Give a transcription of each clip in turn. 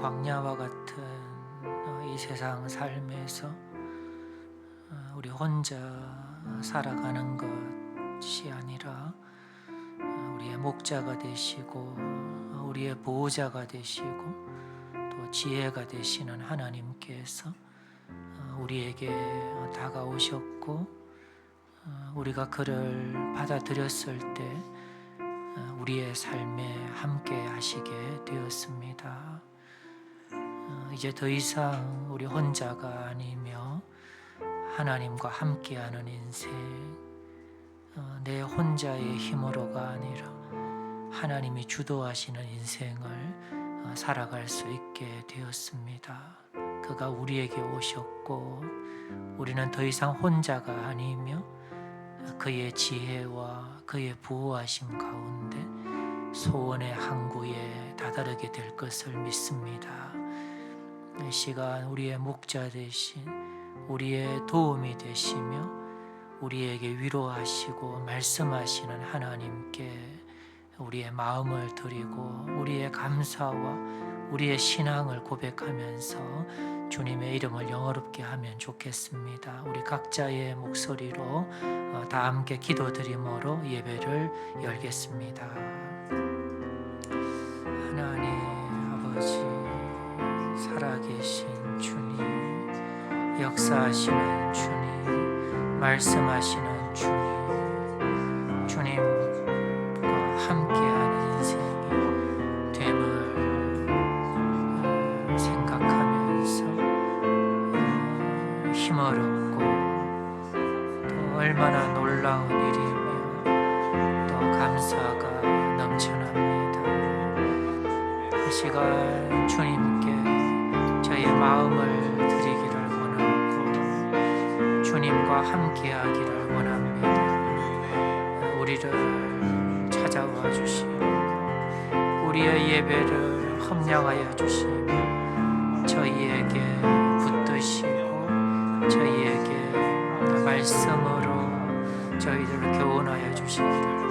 광야와 같은 이 세상 삶에서 우리 혼자 살아가는 것이 아니라 우리의 목자가 되시고 우리의 보호자가 되시고 또 지혜가 되시는 하나님께서 우리에게 다가오셨고 우리가 그를 받아들였을 때 우리의 삶에 함께 하시게 되었습니다. 이제 더 이상 우리 혼자가 아니며 하나님과 함께하는 인생, 내 혼자의 힘으로가 아니라 하나님이 주도하시는 인생을 살아갈 수 있게 되었습니다. 그가 우리에게 오셨고 우리는 더 이상 혼자가 아니며 그의 지혜와 그의 보호하심 가운데 소원의 항구에 다다르게 될 것을 믿습니다. 이 시간 우리의 목자 되신 우리의 도움이 되시며 우리에게 위로하시고 말씀하시는 하나님께 우리의 마음을 드리고 우리의 감사와 우리의 신앙을 고백하면서 주님의 이름을 영어롭게 하면 좋겠습니다. 우리 각자의 목소리로 다 함께 기도드림으로 예배를 열겠습니다. 하나님 아버지, 살아계신 주님, 역사하시는 주님, 말씀하시는 주님, 주님과 함께하는 인생이 됨을 생각하면서 힘어렵고 또 얼마나 놀라운 일이며 또 감사가 넘쳐납니다. 이 시간 주님께 저의 마음을 드리기를 원하고 주님과 함께하기를 원합니다. 우리를 찾아와 주시고 우리의 예배를 험량하여 주시며 저희에게 붙드시고 저희에게 말씀으로 저희들을 교훈하여 주시기를 원합니다.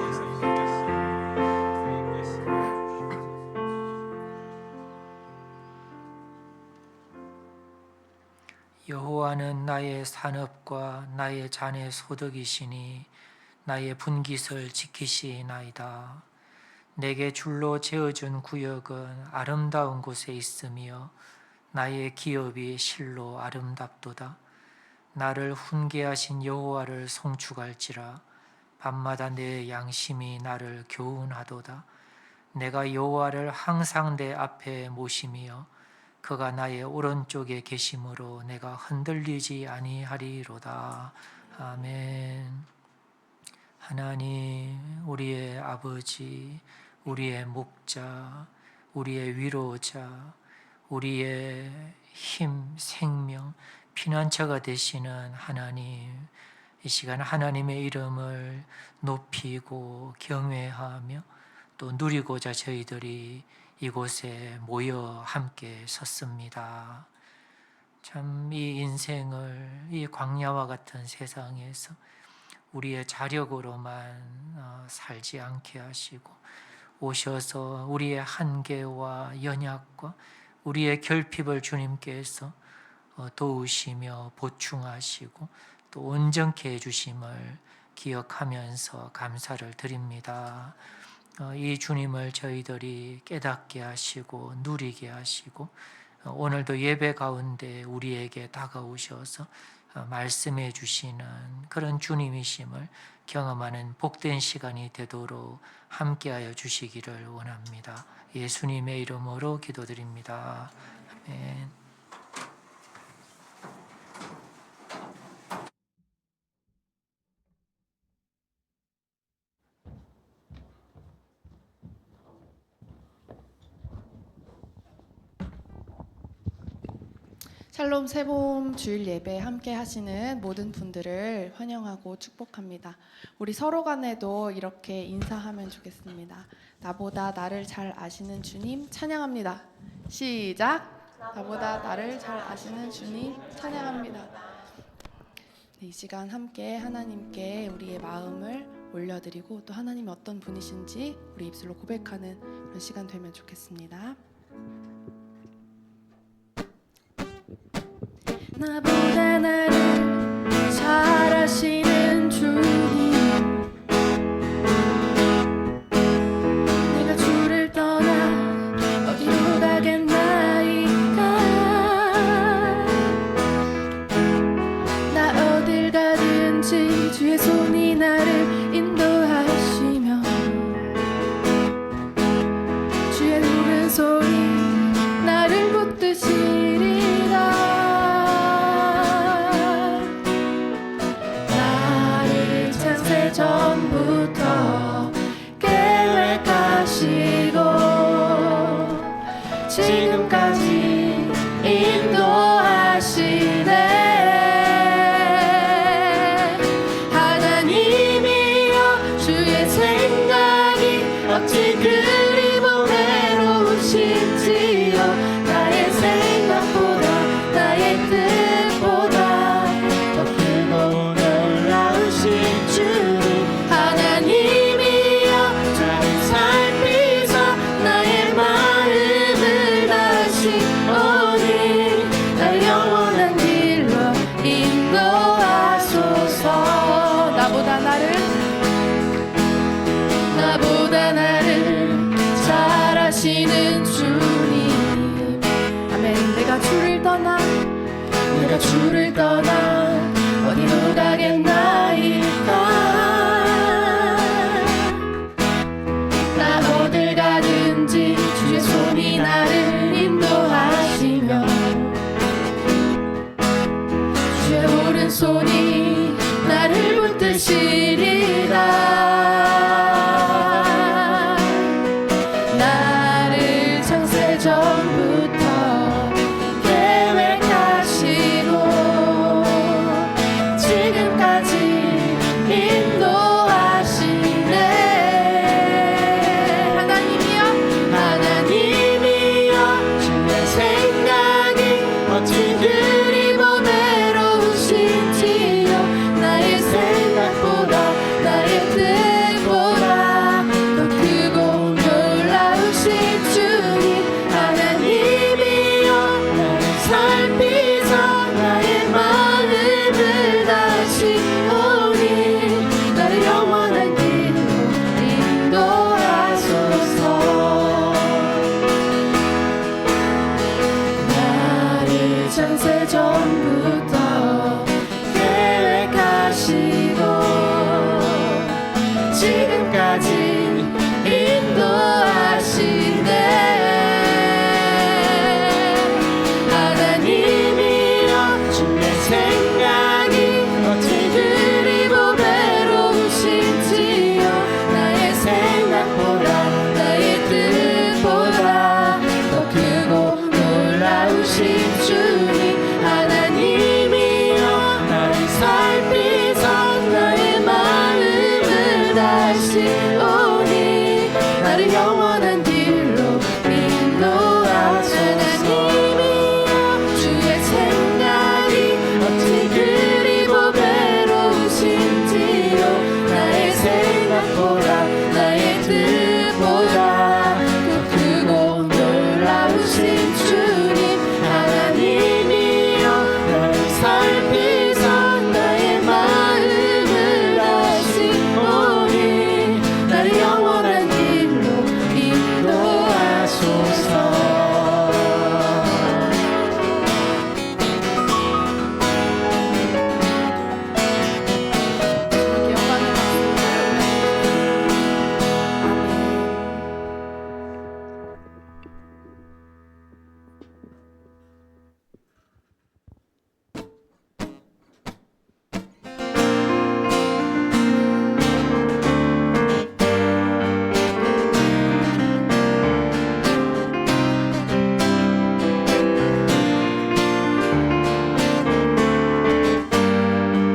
여호와는 나의 산업과 나의 잔의 소득이시니 나의 분깃을 지키시나이다. 내게 줄로 재어준 구역은 아름다운 곳에 있으며 나의 기업이 실로 아름답도다. 나를 훈계하신 여호와를 송축할지라. 밤마다 내 양심이 나를 교훈하도다. 내가 여호와를 항상 내 앞에 모시며 그가 나의 오른쪽에 계심으로 내가 흔들리지 아니하리로다. 아멘. 하나님, 우리의 아버지, 우리의 목자, 우리의 위로자, 우리의 힘, 생명, 피난처가 되시는 하나님, 이 시간 하나님의 이름을 높이고 경외하며 또 누리고자 저희들이 이곳에 모여 함께 섰습니다. 참 이 인생을 이 광야와 같은 세상에서 우리의 자력으로만 살지 않게 하시고 오셔서 우리의 한계와 연약과 우리의 결핍을 주님께서 도우시며 보충하시고 또 온전케 해주심을 기억하면서 감사를 드립니다. 이 주님을 저희들이 깨닫게 하시고 누리게 하시고 오늘도 예배 가운데 우리에게 다가오셔서 말씀해 주시는 그런 주님이심을 경험하는 복된 시간이 되도록 함께하여 주시기를 원합니다. 예수님의 이름으로 기도드립니다. 아멘. 샬롬 새봄 주일 예배 함께 하시는 모든 분들을 환영하고 축복합니다. 우리 서로 간에도 이렇게 인사하면 좋겠습니다. 나보다 나를 잘 아시는 주님 찬양합니다. 시작! 나보다 나를 잘 아시는 주님 찬양합니다. 네, 이 시간 함께 하나님께 우리의 마음을 올려드리고 또 하나님이 어떤 분이신지 우리 입술로 고백하는 그런 시간 되면 좋겠습니다. 나보다 나를 잘 아시는 주님, 내가 주를 떠나 어디로 가겠나이까. 나 어딜 가든지 주의 손이 나를 인도하시며 주의 오른손이 나를 붙드시리라. 나를 창세 전부터 계획하시고 지금까지 인도하시네. 하나님이여, 주의 생각이 어찌 그리 보배로우신지요. 나의 생각보다 나의 뜻보다 더 크고 놀라우신 주님. 하나님이여, 나를 살피사 나의 마음을 다시오니 나를 영원한 길로 인도하소서. 나보다 나를 잘 아시는 주님. 아멘. 내가 주를 떠나 어디로 가겠나이까. 나 어딜 가든지 주의 손이 나를 인도하시며 주의 오른손이 나를 붙드시리라. 나를 창세 전부터 계획하시고 지금까지 인도하시네. 하나님이여, 주의 생각이 어찌 그리 보배로우신지요. 나의 생각보다 나의 뜻보다 더 크고 놀라우신 주님. 하나님이여, 나를 살피사 나의 마음을 다시오니 나를 영원한 길로 인도하소서. 나를 창세 전부터 계획하시고 지금까지 인도하시네. 하나님이여, 주의 생각이 어찌 그리 보배로우신지요. 나의 생각보다 나의 뜻보다 더 크고 놀라우신 주님. 하나님이여, 나를 살피사 나의 마음을 다시오니 나를 영원한 길로 인도하소서. 하나님이여, 주의 생각이 어찌 그리 보배로우신지요. 나의 생각보다 나의 뜻보다 더 크고 놀라우신 주님. 하나님이여, 나를 살피사 나의 마음을 다시오니 나를 영원한 길로 인도하소서. 영광의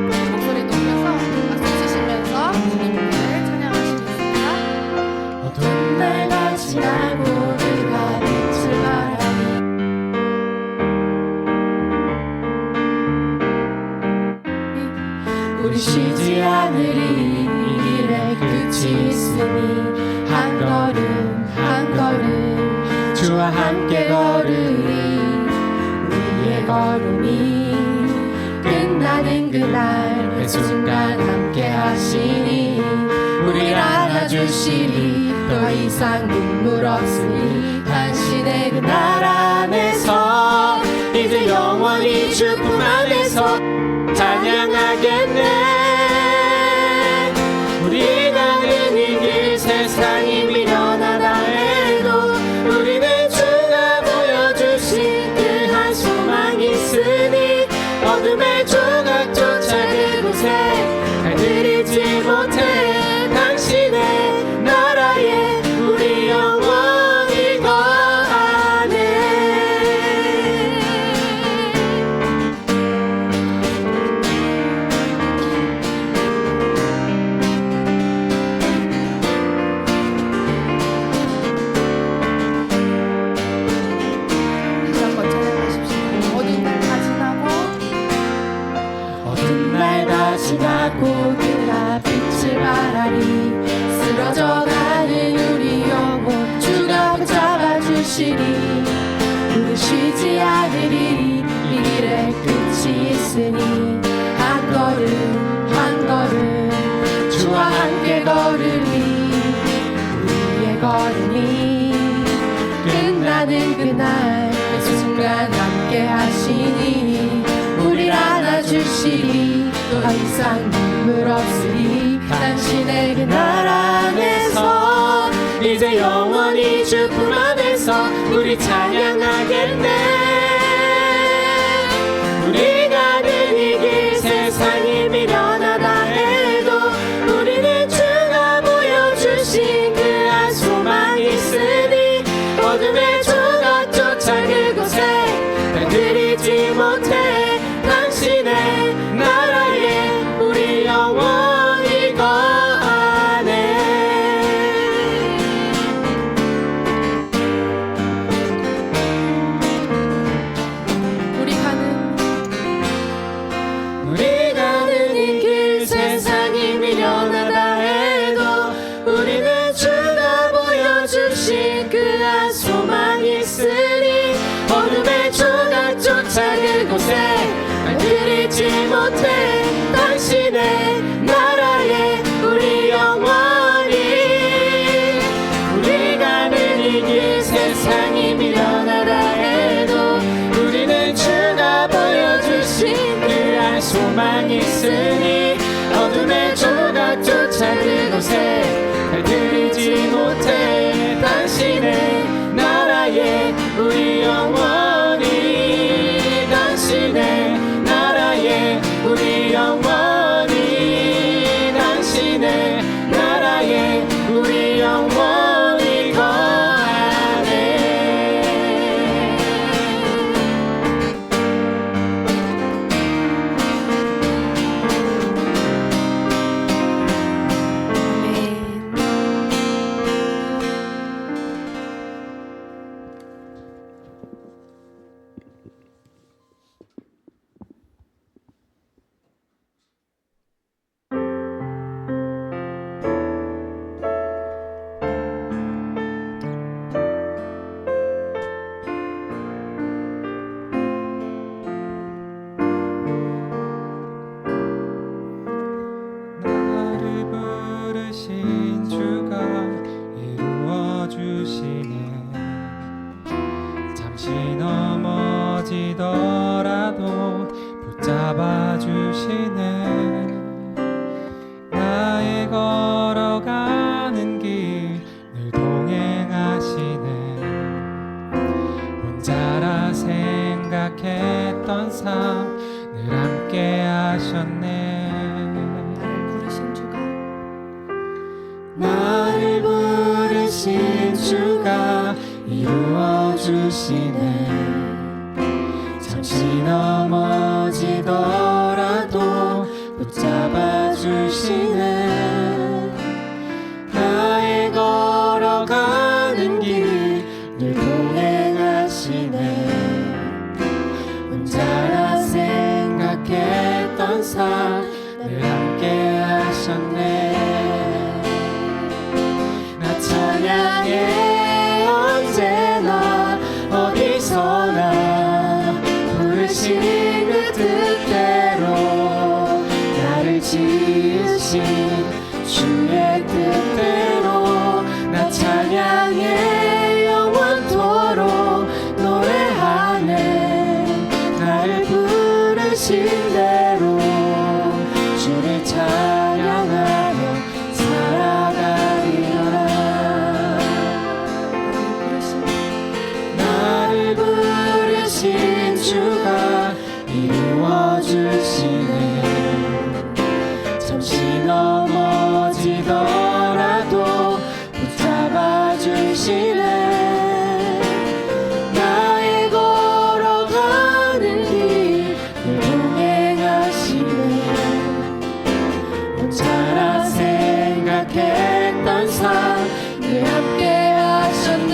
박수를 목소리 높여서 박수 치시면서 주님을 찬양하시겠습니다. 어두운 날 같이 날 모두가 빛을 발하니 우리 쉬지 않으리. 이 길에 끝이 있으니 한 걸음 한 걸음 주와 함께 걸으리. 우리의 걸음이 끝나는 그날 매 순간 함께 하시니 우리를 안아주시리 더 이상 눈물 없으니 당신의 그날 안에서 이제 영원히 주 품 안에서 찬양하겠네. 우리가 가는 길 세상이 미련하다 해도 우리는 주가 보여주신 그 한 소망이 있으니 어둠의 조각조차 그곳에 달들이지 못해 당신의 나라에 우리 영원히 거하네. 다시 한번 찬양하십시오. 어두운 날 다 지나고 어두운 날 다 지나고 그가 빛을 발하리 쓰러져가는 우리 영혼 주가 붙잡아주시리 우리 쉬지 않으리 이 길에 끝이 있으니 한 걸음 한 걸음 주와 함께 걸으리 우리의 걸음이 끝나는 그날 매 순간 함께 하시니 우리를 안아주시리 더 이상 눈물 없으리 당신의 그날 안에서 이제 영원히 주 품 안에서 우리 찬양하겠네. 우리 가는 이 길 세상이 미련하다 해도 우리는 주가 보여주신 그 한 소망이 있으니 어둠의 조각조차 그곳에 달들이지 못해 당신의 나라에 우리 영원히 거하네. 우리 가는 이 길 세상이 미련하다 해도 우리는 주가 보여주신 그 한 소망이 있으니 어둠의 조각조차 그곳에 달들이지 못해 당신의 나라에 우리 영원히 우리 가는 이 길 세상이 미련하다 해도 우리는 주가 보여주신 그 한 소망이 있으니 어둠의 조각조차 그곳에 달들이지 못해 당신의 나라에 우리 영원히 당신의 나라에 우리 영원히 당신의 나라에 우리 영원히 거하네. 나를 부르신 주가 이루어 주시네. 잠시 넘어지더라도 붙잡아 주시네. 나의 걸어가는 길 늘 동행하시네. 혼자라 생각했던 삶 늘 함께 하셨네. 나를 부르신 주가 이루어 주시네. 잠시 넘어지더라도 붙잡아 주시네. 나의 걸어가는 길 늘 동행하시네. 혼자라 생각했던 삶 늘 함께 하셨네. 나 찬양해 언제나 어디서나 부르신 그 뜻대로 부르신 주가 이루어주시네. 잠시 넘어지더라도 붙잡아 주시네. 나의 걸어가는 길 늘 동행하시네. 혼자라 생각했던 삶 늘 함께 하셨네.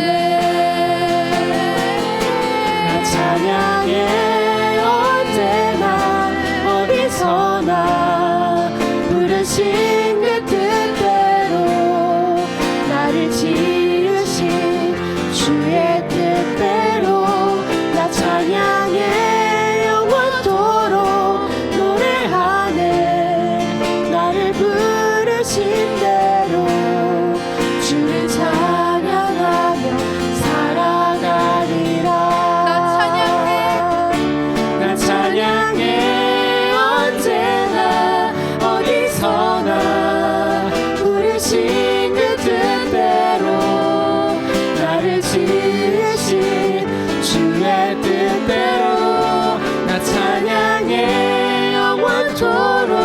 나 찬양해 언제나 어디서나 부르신 그 뜻대로 나를 지으신 주의 뜻대로 나 찬양해 영원토록 노래하네. 나를 부르신 대로 주를 찬양하며 살아가리라. 나 찬양해 언제나 어디서나 부르신 그 뜻대로 나를 지으신 주의 뜻대로 나 찬양해 영원토록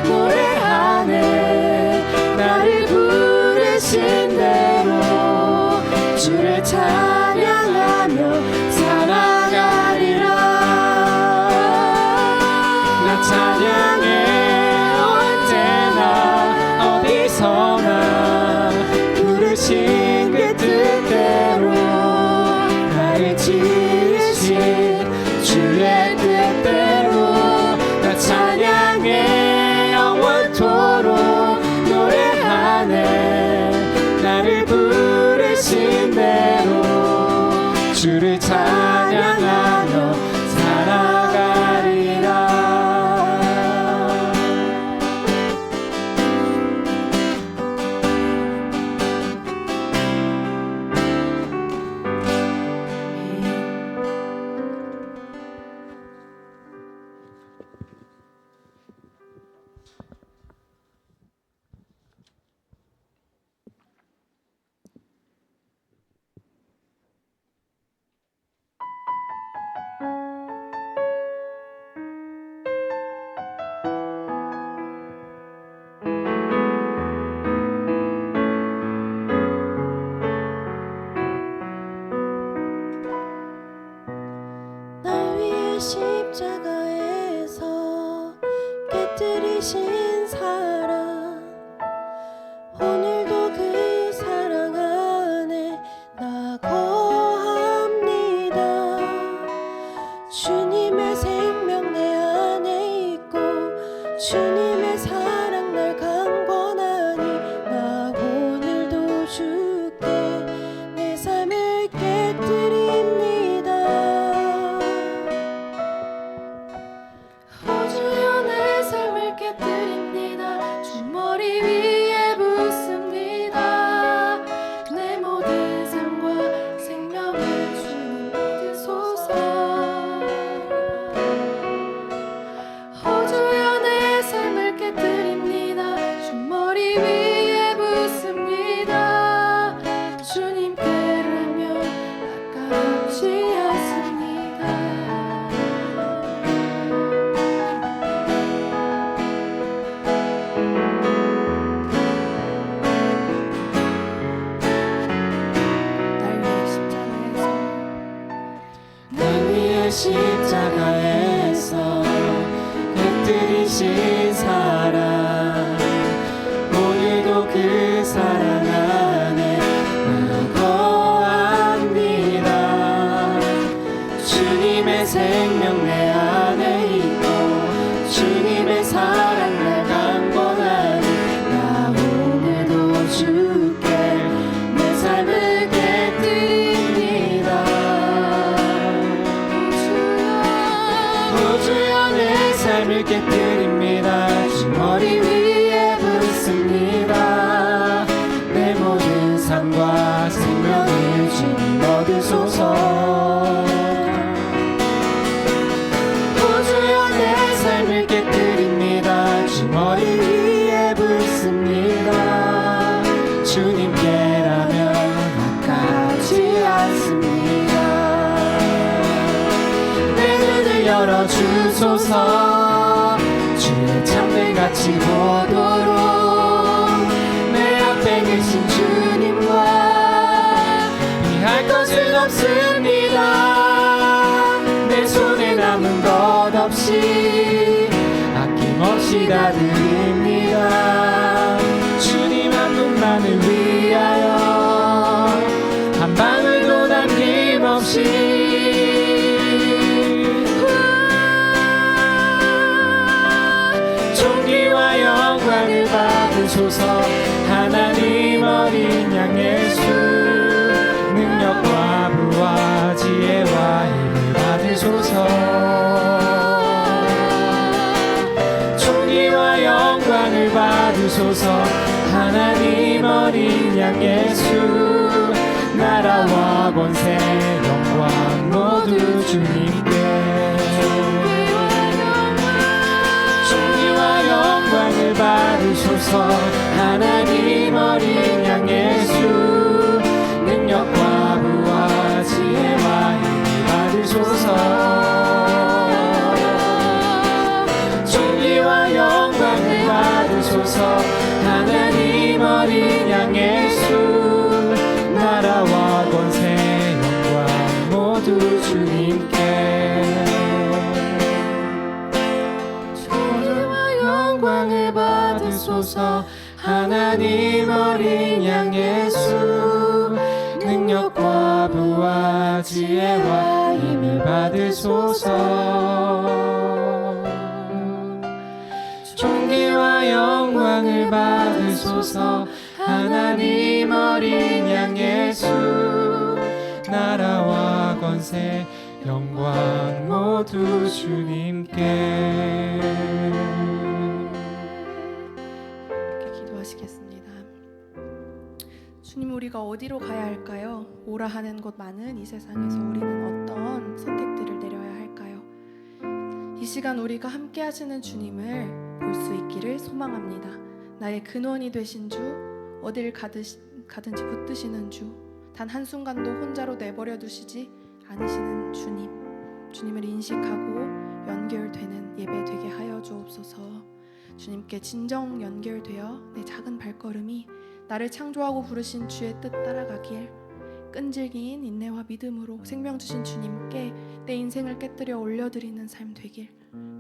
노래하네. 나를 부르신 대로 주를 찬양하며 살아가리라. 나 찬양해 언제나 어디서나 부르신 그 뜻대로 나를 지으신 주의 뜻대로 나 찬양해 영원토록 노래하네. 나를 부르신 대로 주를 찬양하며 살아가리라. 날 위해 십자가에서 깨뜨리신 사랑, 오늘도 그 사랑 안에 나 거합니다. 주님의 생명 내 안에 있고 주님의 사랑 날 강권하니 나 오늘도 주께 내 삶을 깨뜨립니다. 오 주여 내 삶을 깨뜨립니다. 주 머리 위에 붓습니다. 내 모든 삶과 생명을 주님 받으소서. 오 주여 내 삶을 깨뜨립니다. 주 머리 위에 붓습니다. 주님께라면 아깝지 않습니다. 날 위해 십자가에서 깨뜨리신 사랑, 오늘도 그 사랑 안에 나 거합니다. 주님의 생명 내 안에 있고 주님의 사랑 날 강권하니 나 오늘도 주께 내 삶을 깨뜨립니다. 오 주여 내 삶을 깨뜨립니다. 주 머리 위에 붓습니다. 내 모든 삶과 생명을 주님 얻으소서. 오 주여 내 삶을 깨뜨립니다. 주 머리 위에 붓습니다. 주님께라면 아깝지 않습니다. 열어주소서. 주의 창문같이 보도록 내 앞에 계신 주님과 피할 것은 없습니다. 내 손에 남은 것 없이 아낌없이 다 드립니다. 주님 한 분만을 위하여 한 방울도 남김없이 존귀와 영광을 받으소서. 하나님 어린 양 예수 능력과 부와 지혜와 힘을 받으소서. 존귀와 영광을 받으소서. 하나님 어린 양 예수 나라와 권세 영광 모두 주님께. 존귀와 영광을 받으소서. 하나님 어린 양 예수 능력과 부와 지혜와 힘을 받으소서. 존귀와 영광을 받으소서. 하나님 어린 양 예수 나라와 권세 영광 모두 주님께. 존귀와 영광을 받으소서. 하나님 어린 양 예수 능력과 부와 지혜와 힘을 받으소서. 존귀와 영광을 받으소서. 하나님 어린 양 예수 나라와 권세 영광 모두 주님께. 이렇게 기도하시겠습니다. 주님, 우리가 어디로 가야 할까요? 오라 하는 곳 많은 이 세상에서 우리는 어떤 선택들을 내려야 할까요? 이 시간 우리가 함께 하시는 주님을 볼 수 있기를 소망합니다. 나의 근원이 되신 주, 어딜 가든지 붙드시는 주, 단 한순간도 혼자로 내버려 두시지 않으시는 주님, 주님을 인식하고 연결되는 예배 되게 하여 주옵소서. 주님께 진정 연결되어 내 작은 발걸음이 나를 창조하고 부르신 주의 뜻 따라가길, 끈질긴 인내와 믿음으로 생명 주신 주님께 내 인생을 깨뜨려 올려드리는 삶 되길,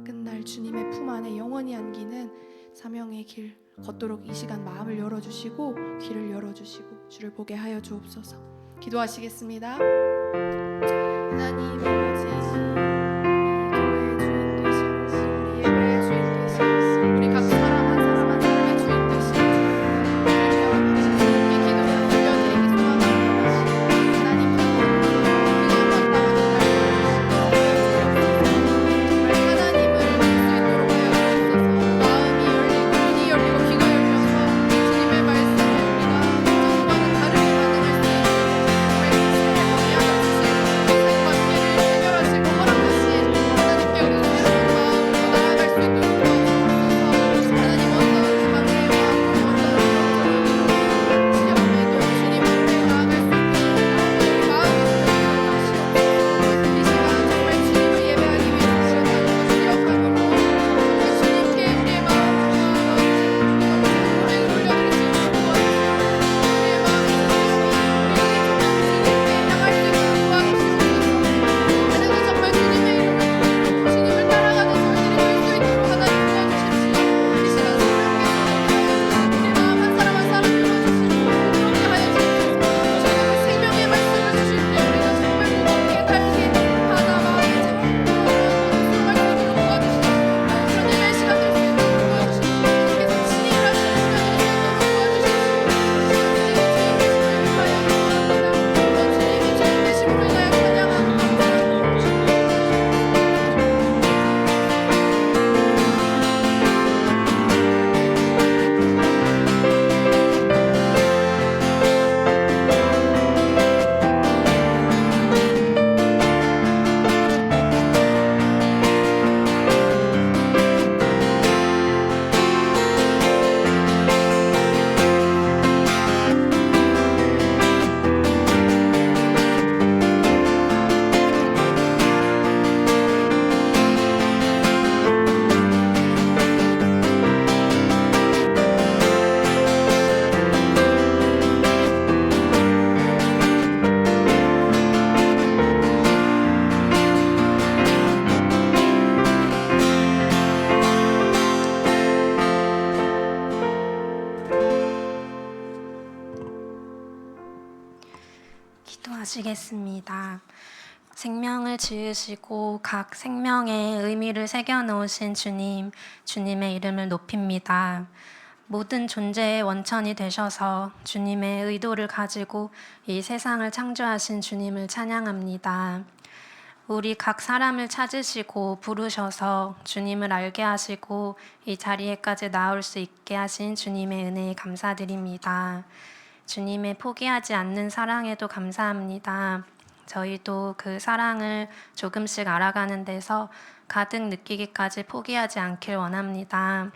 끝날 주님의 품 안에 영원히 안기는 사명의 길 걷도록 이 시간 마음을 열어주시고 귀를 열어주시고 주를 보게 하여 주옵소서. 기도하시겠습니다. 하나님 아버지, 이 교회의 주인 되신 우리 예배의 주인 되신 우리 각 사람 한 사람 한 사람의 주인 되신 주님께 기도를 올려드리기 소망합니다. 하나님 하나님을 볼 수 있도록 하여 주옵소서. 마음이 열리고 눈이 열리고 귀가 열려서 주님의 말씀을 우리가 전과는 다르게 받아낼 수 있는 정말 새 언약을 주시고 새 관계를 기도하시겠습니다. 생명을 지으시고 각 생명에 의미를 새겨 놓으신 주님, 주님의 이름을 높입니다. 모든 존재의 원천이 되셔서 주님의 의도를 가지고 이 세상을 창조하신 주님을 찬양합니다. 우리 각 사람을 찾으시고 부르셔서 주님을 알게 하시고 이 자리에까지 나올 수 있게 하신 주님의 은혜에 감사드립니다. 주님의 포기하지 않는 사랑에도 감사합니다. 저희도 그 사랑을 조금씩 알아가는 데서 가득 느끼기까지 포기하지 않길 원합니다.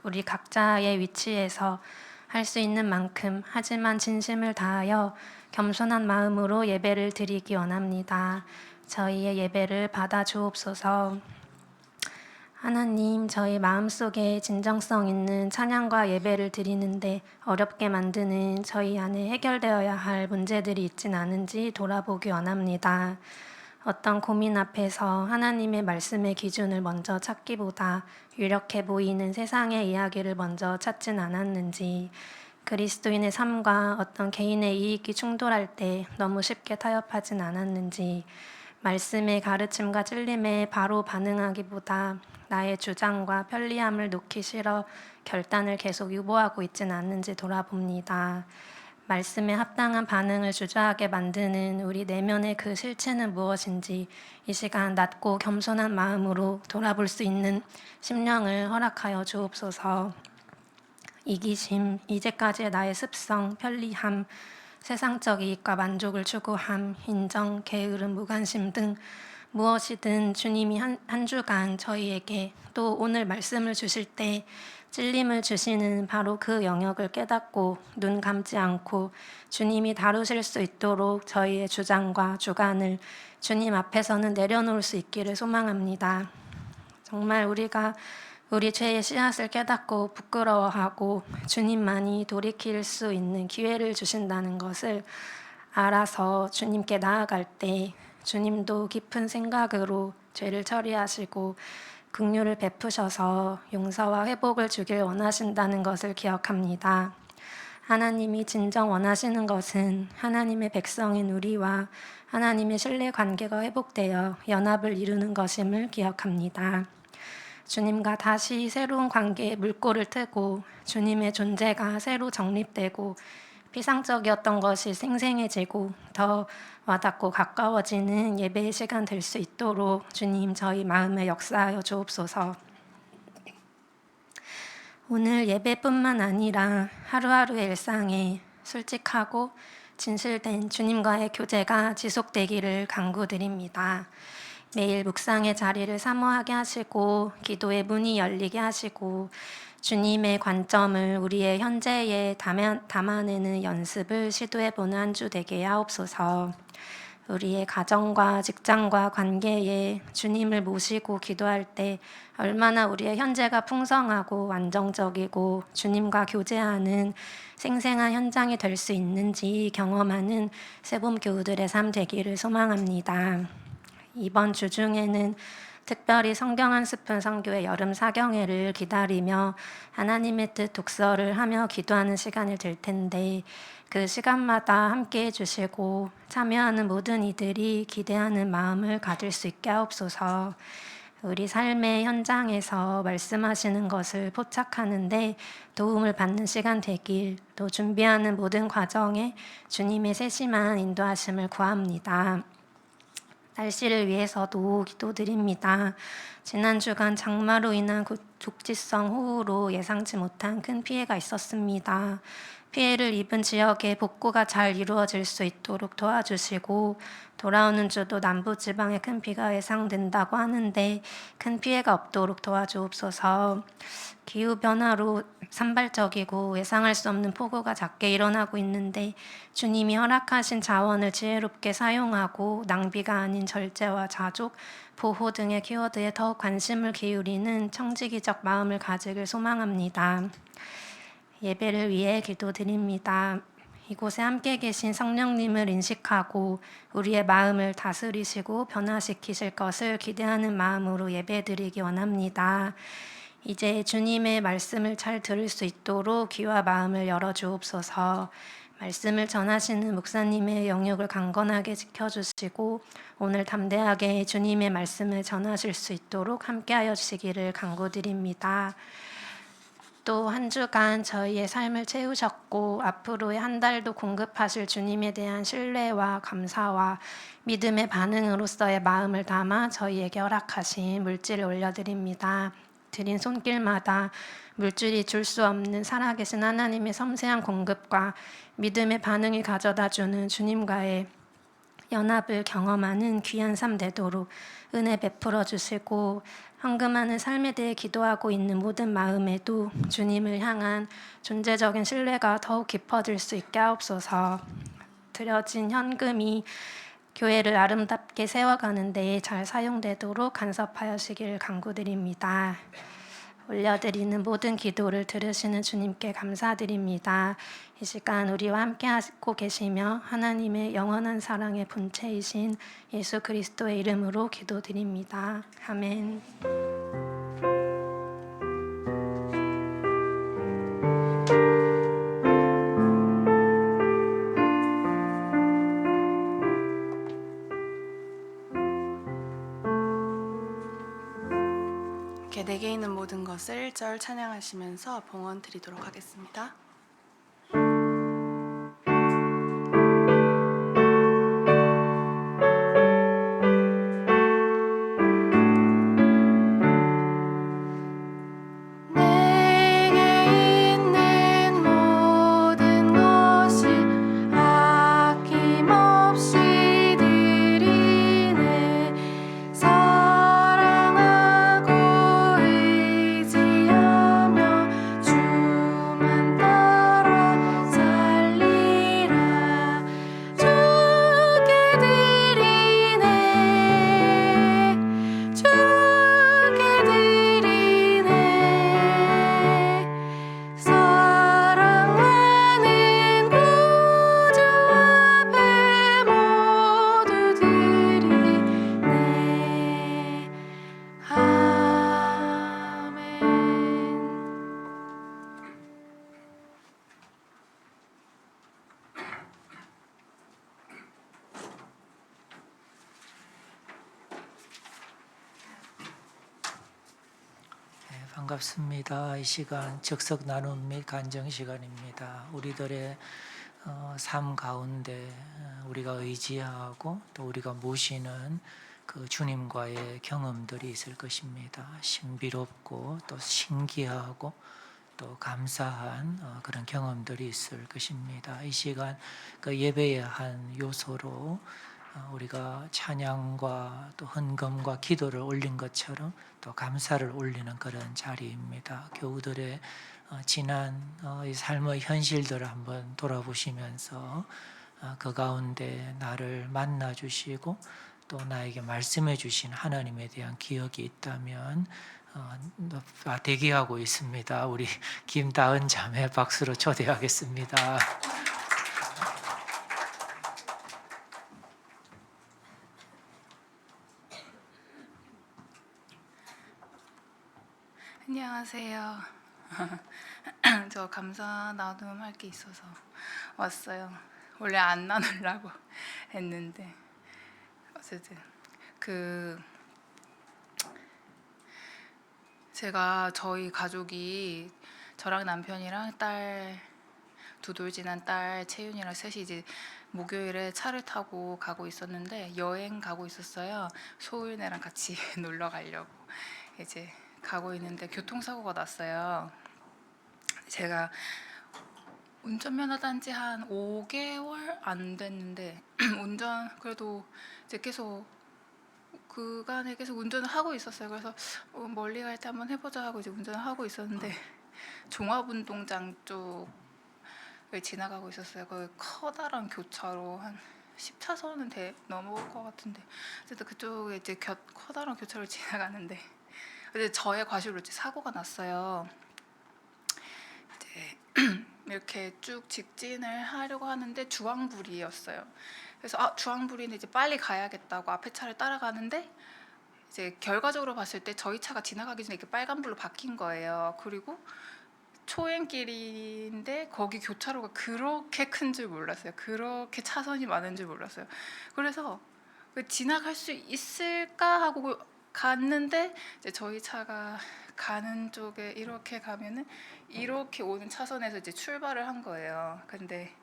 우리 각자의 위치에서 할 수 있는 만큼 하지만 진심을 다하여 겸손한 마음으로 예배를 드리기 원합니다. 저희의 예배를 받아 주옵소서. 하나님, 저희 마음속에 진정성 있는 찬양과 예배를 드리는데 어렵게 만드는 저희 안에 해결되어야 할 문제들이 있진 않은지 돌아보기 원합니다. 어떤 고민 앞에서 하나님의 말씀의 기준을 먼저 찾기보다 유력해 보이는 세상의 이야기를 먼저 찾진 않았는지, 그리스도인의 삶과 어떤 개인의 이익이 충돌할 때 너무 쉽게 타협하진 않았는지, 말씀의 가르침과 찔림에 바로 반응하기보다 나의 주장과 편리함을 놓기 싫어 결단을 계속 유보하고 있진 않는지 돌아봅니다. 말씀에 합당한 반응을 주저하게 만드는 우리 내면의 그 실체는 무엇인지 이 시간 낮고 겸손한 마음으로 돌아볼 수 있는 심령을 허락하여 주옵소서. 이기심, 이제까지의 나의 습성, 편리함, 세상적 이익과 만족을 추구함, 인정, 게으름, 무관심 등 무엇이든 주님이 한 주간 저희에게 또 오늘 말씀을 주실 때 찔림을 주시는 바로 그 영역을 깨닫고 눈 감지 않고 주님이 다루실 수 있도록 저희의 주장과 주관을 주님 앞에서는 내려놓을 수 있기를 소망합니다. 정말 우리가 우리 죄의 씨앗을 깨닫고 부끄러워하고 주님만이 돌이킬 수 있는 기회를 주신다는 것을 알아서 주님께 나아갈 때 주님도 깊은 생각으로 죄를 처리하시고 긍휼을 베푸셔서 용서와 회복을 주길 원하신다는 것을 기억합니다. 하나님이 진정 원하시는 것은 하나님의 백성인 우리와 하나님의 신뢰 관계가 회복되어 연합을 이루는 것임을 기억합니다. 주님과 다시 새로운 관계에 물꼬를 트고 주님의 존재가 새로 정립되고 피상적이었던 것이 생생해지고 더 와닿고 가까워지는 예배의 시간 될 수 있도록 주님 저희 마음에 역사하여 주옵소서. 오늘 예배뿐만 아니라 하루하루의 일상에 솔직하고 진실된 주님과의 교제가 지속되기를 간구드립니다. 매일 묵상의 자리를 사모하게 하시고 기도의 문이 열리게 하시고 주님의 관점을 우리의 현재에 담아내는 연습을 시도해보는 한 주 되게 하옵소서. 우리의 가정과 직장과 관계에 주님을 모시고 기도할 때 얼마나 우리의 현재가 풍성하고 안정적이고 주님과 교제하는 생생한 현장이 될 수 있는지 경험하는 새봄 교우들의 삶 되기를 소망합니다. 이번 주 중에는 특별히 성경 한 스푼 선교의 여름 사경회를 기다리며 하나님의 뜻 독서를 하며 기도하는 시간을 들 텐데 그 시간마다 함께 해주시고 참여하는 모든 이들이 기대하는 마음을 가질 수 있게 하옵소서. 우리 삶의 현장에서 말씀하시는 것을 포착하는데 도움을 받는 시간 되길, 또 준비하는 모든 과정에 주님의 세심한 인도하심을 구합니다. 날씨를 위해서도 기도드립니다. 지난 주간 장마로 인한 국지성 호우로 예상치 못한 큰 피해가 있었습니다. 피해를 입은 지역에 복구가 잘 이루어질 수 있도록 도와주시고 돌아오는 주도 남부지방에 큰 비가 예상된다고 하는데 큰 피해가 없도록 도와주옵소서. 기후변화로 산발적이고 예상할 수 없는 폭우가 잦게 일어나고 있는데 주님이 허락하신 자원을 지혜롭게 사용하고 낭비가 아닌 절제와 자족, 보호 등의 키워드에 더욱 관심을 기울이는 청지기적 마음을 가지길 소망합니다. 예배를 위해 기도드립니다. 이곳에 함께 계신 성령님을 인식하고 우리의 마음을 다스리시고 변화시키실 것을 기대하는 마음으로 예배드리기 원합니다. 이제 주님의 말씀을 잘 들을 수 있도록 귀와 마음을 열어주옵소서. 말씀을 전하시는 목사님의 영역을 강건하게 지켜주시고 오늘 담대하게 주님의 말씀을 전하실 수 있도록 함께하여 주시기를 간구드립니다. 또 한 주간 저희의 삶을 채우셨고 앞으로의 한 달도 공급하실 주님에 대한 신뢰와 감사와 믿음의 반응으로서의 마음을 담아 저희에게 허락하신 물질을 올려드립니다. 드린 손길마다 물질이 줄 수 없는 살아계신 하나님의 섬세한 공급과 믿음의 반응을 가져다주는 주님과의 연합을 경험하는 귀한 삶 되도록 은혜 베풀어 주시고 헌금하는 삶에 대해 기도하고 있는 모든 마음에도 주님을 향한 존재적인 신뢰가 더욱 깊어질 수 있게 하옵소서. 드려진 현금이 교회를 아름답게 세워가는 데에 잘 사용되도록 간섭하여시길 간구드립니다. 올려드리는 모든 기도를 들으시는 주님께 감사드립니다. 이 시간 우리와 함께하고 계시며 하나님의 영원한 사랑의 본체이신 예수 그리스도의 이름으로 기도드립니다. 아멘. 이렇게 내게 있는 모든 것을 1절 찬양하시면서 봉헌 드리도록 하겠습니다. 내게 있는 모든 것을 아낌없이 드리네. 사랑하고 의지하며 주만 따라 살리라. 주께 드리네. 주께 드리네. 사랑하는 구주 앞에 모두 드리네. 아멘. 네, 반갑습니다. 이 시간 적석 나눔 및 간증 시간입니다. 우리들의 삶 가운데 우리가 의지하고 또 우리가 모시는 그 주님과의 경험들이 있을 것입니다. 신비롭고 또 신기하고 또 감사한 그런 경험들이 있을 것입니다. 이 시간 그 예배의 한 요소로 우리가 찬양과 또 헌금과 기도를 올린 것처럼 또 감사를 올리는 그런 자리입니다. 교우들의 지난 이 삶의 현실들을 한번 돌아보시면서 그 가운데 나를 만나 주시고 또 나에게 말씀해 주신 하나님에 대한 기억이 있다면 대기하고 있습니다. 우리 김다은 자매 박수로 초대하겠습니다. 안녕하세요. 저 감사 나눔할 게 있어서 왔어요. 원래 안 나누려고 했는데 어쨌든 제가 저희 가족이 저랑 남편이랑 딸 2돌 지난 딸 채윤이랑 셋이 이제 목요일에 차를 타고 가고 있었는데 여행 가고 있었어요. 소윤이랑 같이 놀러 가려고 이제 가고 있는데 교통사고가 났어요. 제가 운전면허 딴 지 한 5개월 안 됐는데 운전 그래도 이제 계속 그간에 계속 운전을 하고 있었어요. 그래서 멀리 갈 때 한번 해보자 하고 이제 운전을 하고 있었는데 종합운동장 쪽을 지나가고 있었어요. 거기 커다란 교차로 한 10차선은 넘어올 것 같은데 어쨌든 그쪽에 이제 커다란 교차로를 지나가는데 이제 저의 과실로 이제 사고가 났어요. 이제 이렇게 쭉 직진을 하려고 하는데 주황불이었어요. 그래서 주황불이는 이제 빨리 가야겠다고 앞에 차를 따라가는데 이제 결과적으로 봤을 때 저희 차가 지나가기 전에 이렇게 빨간불로 바뀐 거예요. 그리고 초행길인데 거기 교차로가 그렇게 큰 줄 몰랐어요. 그렇게 차선이 많은 줄 몰랐어요. 그래서 왜 지나갈 수 있을까 하고 갔는데 이제 저희 차가 가는 쪽에 이렇게 가면은 이렇게 오는 차선에서 이제 출발을 한 거예요. 근데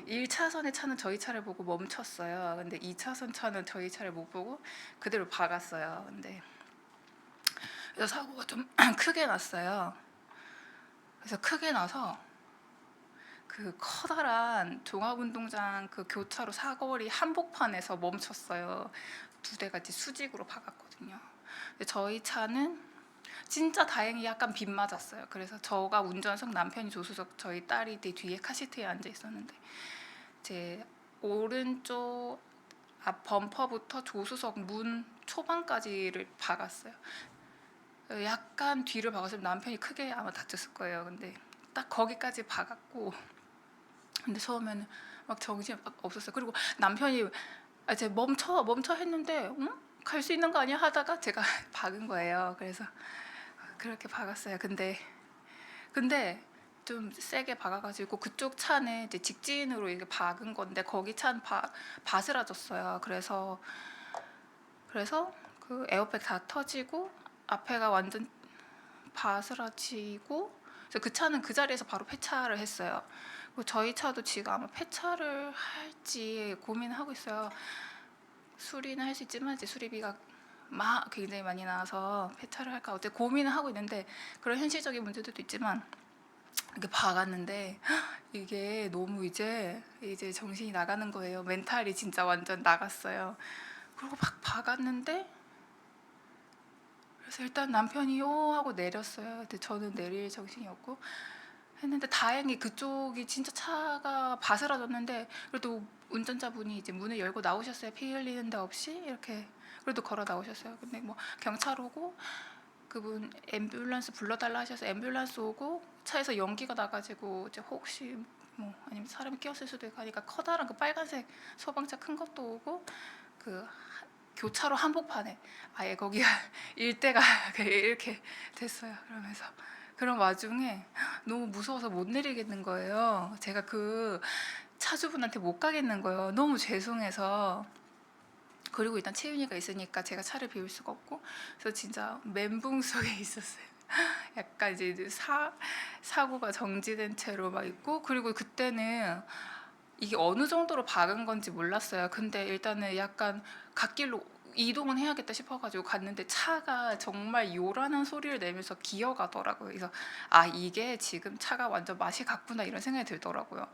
1차선의 차는 저희 차를 보고 멈췄어요. 근데 2차선 차는 저희 차를 못 보고 그대로 박았어요. 근데 그래서 사고가 좀 크게 났어요. 그래서 크게 나서 그 커다란 종합운동장 그 교차로 사거리 한복판에서 멈췄어요. 두 대가 이제 수직으로 박았거든요. 근데 저희 차는 진짜 다행히 약간 빗 맞았어요. 그래서 저가 운전석, 남편이 조수석, 저희 딸이 뒤에 카시트에 앉아 있었는데 제 오른쪽 앞 범퍼부터 조수석 문 초반까지를 박았어요. 약간 뒤를 박았으면 남편이 크게 아마 다쳤을 거예요. 근데 딱 거기까지 박았고, 근데 처음에는 막 정신이 막 없었어요. 그리고 남편이 이제 멈춰 했는데 갈 수 있는 거 아니야 하다가 제가 박은 거예요. 그래서 그렇게 박았어요. 근데 좀 세게 박아가지고 그쪽 차는 이제 직진으로 이렇게 박은 건데 거기 차는 바스라졌어요. 그래서 그 에어백 다 터지고 앞에가 완전 바스라지고, 그래서 그 차는 그 자리에서 바로 폐차를 했어요. 그리고 저희 차도 지금 아마 폐차를 할지 고민하고 있어요. 수리는 할 수 있지만 이제 수리비가 굉장히 많이 나와서 폐차를 할까 어때 고민을 하고 있는데, 그런 현실적인 문제들도 있지만 이렇게 박았는데 이게 너무 이제 정신이 나가는 거예요. 멘탈이 진짜 완전 나갔어요. 그리고 막 박았는데, 그래서 일단 남편이 하고 내렸어요. 근데 저는 내릴 정신이 없고 했는데 다행히 그쪽이 진짜 차가 바스라졌는데 그래도 운전자분이 이제 문을 열고 나오셨어요. 피 흘리는 데 없이 이렇게 그래도 걸어 나오셨어요. 근데 뭐 경찰 오고 그분 앰뷸런스 불러달라 하셔서 앰뷸런스 오고 차에서 연기가 나가지고 이제 혹시 뭐 아니면 사람이 끼었을 수도 있고 하니까 커다란 그 빨간색 소방차 큰 것도 오고 그 교차로 한복판에 아예 거기가 일대가 이렇게 됐어요. 그러면서 그런 와중에 너무 무서워서 못 내리겠는 거예요. 제가 그 차주분한테 못 가겠는 거예요. 너무 죄송해서. 그리고 일단 채윤이가 있으니까 제가 차를 비울 수가 없고, 그래서 진짜 멘붕 속에 있었어요. 약간 이제 사고가 정지된 채로 막 있고, 그리고 그때는 이게 어느 정도로 박은 건지 몰랐어요. 근데 일단은 약간 갓길로 이동은 해야겠다 싶어가지고 갔는데 차가 정말 요란한 소리를 내면서 기어가더라고요. 그래서 이게 지금 차가 완전 맛이 갔구나 이런 생각이 들더라고요.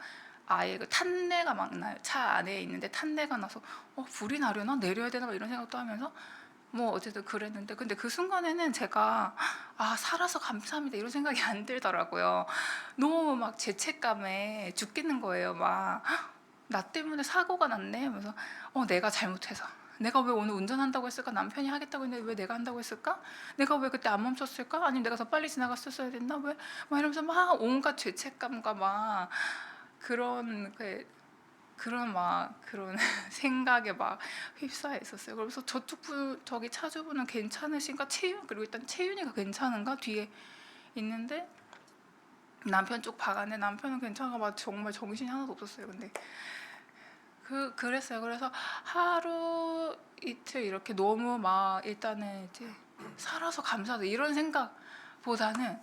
아예 그 탄내가 막 나요. 차 안에 있는데 탄내가 나서 불이 나려나 내려야 되나 이런 생각도 하면서 뭐 어쨌든 그랬는데, 근데 그 순간에는 제가 살아서 감사합니다 이런 생각이 안 들더라고요. 너무 막 죄책감에 죽겠는 거예요. 막 나 때문에 사고가 났네 하면서 내가 잘못해서, 내가 왜 오늘 운전한다고 했을까? 남편이 하겠다고 했는데 왜 내가 한다고 했을까? 내가 왜 그때 안 멈췄을까? 아니면 내가 더 빨리 지나갔었어야 됐나? 왜? 막 이러면서 막 온갖 죄책감과 막 그런 생각에 막 휩싸여 있었어요. 그래서 저기 차주분은 괜찮으신가? 그리고 일단 채윤이가 괜찮은가? 뒤에 있는데 남편 쪽 박았는데 남편은 괜찮은가? 막 정말 정신이 하나도 없었어요. 근데 그랬어요. 그래서 하루 이틀 이렇게 너무 막 일단은 이제 살아서 감사하다 이런 생각보다는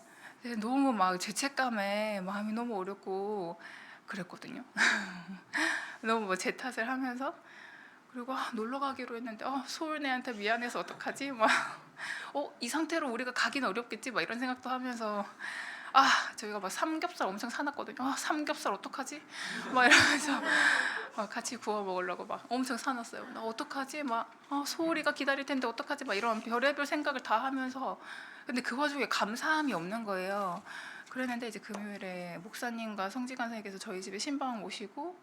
너무 막 죄책감에 마음이 너무 어렵고 그랬거든요. 너무 뭐 제 탓을 하면서, 그리고 놀러 가기로 했는데 소울네한테 미안해서 어떡하지? 막 이 상태로 우리가 가긴 어렵겠지? 막 이런 생각도 하면서 저희가 막 삼겹살 엄청 사놨거든요. 삼겹살 어떡하지? 막 이러면서 막 같이 구워 먹으려고 막 엄청 사놨어요. 나 어떡하지? 막 소울이가 기다릴 텐데 어떡하지? 막 이런 별의별 생각을 다 하면서, 근데 그 와중에 감사함이 없는 거예요. 그랬는데 이제 금요일에 목사님과 성지간사님께서 저희 집에 신방 오시고,